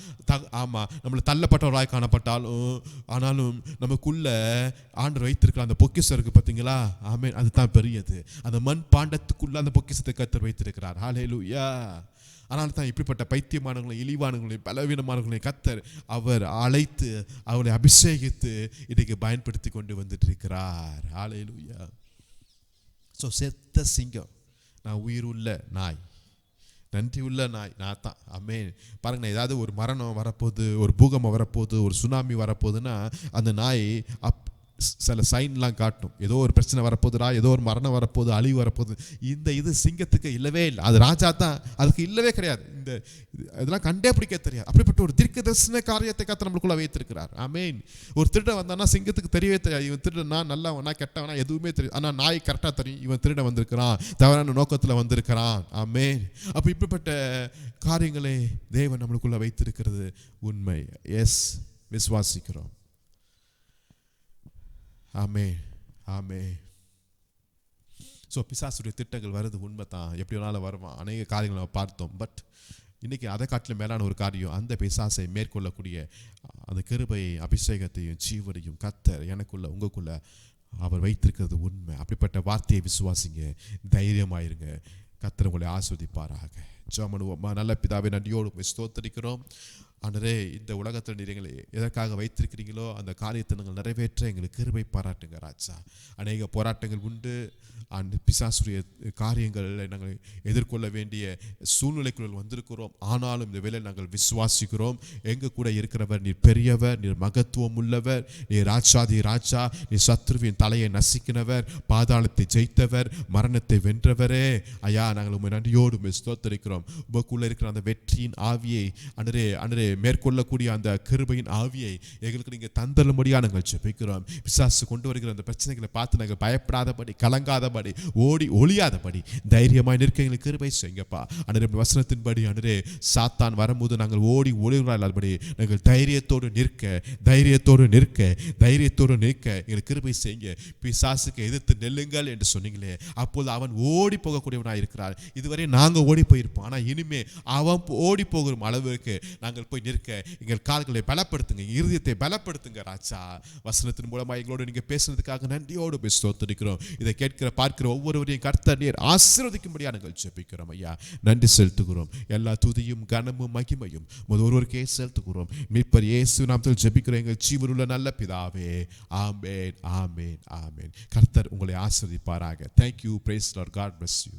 ஆமாம் நம்மளை தள்ளப்பட்டவர்களாய் காணப்பட்டாலும், ஆனாலும் நமக்குள்ள ஆண்டவர் வைத்திருக்கிற அந்த பொக்கிஷம் இருக்கு பார்த்தீங்களா? ஆமென். அதுதான் பெரியது. அந்த மண் பாண்டத்துக்குள்ள அந்த பொக்கிஷத்தை கர்த்தர் வைத்திருக்கிறார். ஹல்லேலூயா. அதனால தான் இப்படிப்பட்ட பைத்தியமானவர்களையும், இழிவானவர்களையும், பலவீனமானவர்களையும் கர்த்தர் அவர் அழைத்து அவளை அபிஷேகித்து இன்னைக்கு பயன்படுத்தி கொண்டு வந்துட்டு இருக்கிறார். ஹல்லேலூயா. ஸோ செத்த சிங்கம், நான் உயிருள்ள நாய், நன்றி உள்ள நாய் நான் தான். ஆமென். பாருங்கண்ணா, ஏதாவது ஒரு மரணம் வரப்போகுது, ஒரு பூகம்பம் வரப்போகுது, ஒரு சுனாமி வரப்போகுதுன்னா அந்த நாய் சில சைன்லாம் காட்டும். ஏதோ ஒரு பிரச்சனை வரப்போகுதுடா, ஏதோ ஒரு மரணம் வரப்போகுது, அழிவு வரப்போகுது. இது சிங்கத்துக்கு இல்லவே இல்லை. அது ராஜா தான், அதுக்கு இல்லவே கிடையாது. இதெல்லாம் கண்டே பிடிக்க தெரியாது. அப்படிப்பட்ட ஒரு தீர்க்கதரிசன காரியத்தை கர்த்தர் நம்மளுக்குள்ள வைத்திருக்கிறார். ஆமென். ஒரு திருடன் வந்தானா சிங்கத்துக்கு தெரியவே தெரியாது இவன் திருடனா நல்லவனா கெட்டவனா எதுவுமே தெரியும். ஆனால் நாய் கரெக்டாக தெரியும் இவன் திருடன் வந்திருக்கிறான், தவறான நோக்கத்தில் வந்திருக்கிறான். ஆமென். அப்போ இப்படிப்பட்ட காரியங்களை தேவன் நம்மளுக்குள்ள வைத்திருக்கிறது உண்மை. எஸ், விசுவாசிக்கிறோம். ஆமென், ஆமென். ஸோ பிசாசுடைய திட்டங்கள் வருது உண்மை தான். எப்படி வேணாலும் வருவான், அநேக காரியங்களை நம்ம பார்த்தோம். பட் இன்றைக்கி அதை காட்டிலும் மேலான ஒரு காரியம், அந்த பிசாசை மேற்கொள்ளக்கூடிய அந்த கிருபையை, அபிஷேகத்தையும் ஜீவனையும் கர்த்தர் எனக்குள்ள உங்களுக்குள்ள அவர் வைத்திருக்கிறது உண்மை. அப்படிப்பட்ட வார்த்தையை விசுவாசிங்க, தைரியமாயிருங்க. கர்த்தர் உங்களை ஆஸ்வதிப்பாராக. ஜெபம். நல்ல பிதாவே, நன்றியோடு ஸ்தோத்திரிக்கிறோம். ஆண்டவரே, இந்த உலகத்தில் நீர் எங்களை எதற்காக வைத்திருக்கிறீங்களோ அந்த காரியத்தை நாங்கள் நிறைவேற்ற எங்களுக்கு கிருபை பாராட்டுங்க ராஜா. அநேக போராட்டங்கள் உண்டு. அந்த பிசாசுடைய காரியங்களை நாங்கள் எதிர்கொள்ள வேண்டிய சூழ்நிலைக்குள் வந்திருக்கிறோம். ஆனாலும் இந்த வேளை நாங்கள் விசுவாசிக்கிறோம், எங்கள் கூட இருக்கிறவர் நீர் பெரியவர், நீர் மகத்துவம் உள்ளவர், நீர் ராஜாதி ராஜா, நீர் சத்ருவின் தலையை நசுக்கினவர், பாதாளத்தை ஜெயித்தவர், மரணத்தை வென்றவரே. ஐயா, நாங்கள் உண்மை நன்றியோடு ஸ்தோத்திரிக்கிறோம். உங்களுக்குள்ள இருக்கிற அந்த வெற்றியின் ஆவியை அன்றே மேற்கொள்ளக்கூடிய அந்த கிருபையின் ஆவியை எங்களுக்கு நீங்கள் தந்தரும்படியாக நாங்கள் ஜெபிக்கிறோம். பிசாசு கொண்டு வருகிற அந்த பிரச்சனைகளை பார்த்து நாங்கள் பயப்படாதபடி, கலங்காதபடி, ஓடி ஒளியாதபடி தைரியமாய் நிற்க எங்களுக்கு கிருபை செய்யுங்கப்பா. அன்றே வசனத்தின்படி அன்றே சாத்தான் வரும்போது நாங்கள் ஓடி ஒளிராதபடி நாங்கள் தைரியத்தோடு நிற்க எங்களுக்கு கிருபை செய்யுங்க. பிசாசுக்கு எதிர்த்து நெல்லுங்கள் என்று சொன்னீங்களே, அப்போது அவன் ஓடி போகக்கூடியவனாக இருக்கிறார். இதுவரை நாங்கள் ஓடி போயிருப்போம், ஆனால் இனிமே அவன் ஓடி போகிற அளவுக்கு நாங்கள் போய் நிற்க எங்கள் கால்களை பலப்படுத்துங்க, இருதயத்தை பலப்படுத்துங்க ராஜா. வசனத்தின் மூலமாக எங்களோடு நீங்க பேசுனதுக்காக நன்றியோடு போய் ஸ்தோத்திரிக்கிறோம். இதை கேட்கிற பார்க்கிற ஒவ்வொருவரையும் கர்த்தர் நீர் ஆசீர்வதிக்கும்படியாக நாங்கள் ஜெபிக்கிறோம். ஐயா, நன்றி செலுத்துகிறோம். எல்லா துதியும் கனமும் மகிமையும் ஒருவருக்கே செலுத்துகிறோம். மீட்பர் இயேசு நாமத்தில் ஜெபிக்கிறோம் எங்கள் ஜீவனுள்ள நல்ல பிதாவே. ஆமென், ஆமென், ஆமென். கர்த்தர் உங்களை ஆசீர்வதிப்பாராக. Thank you. Praise the Lord. God bless you.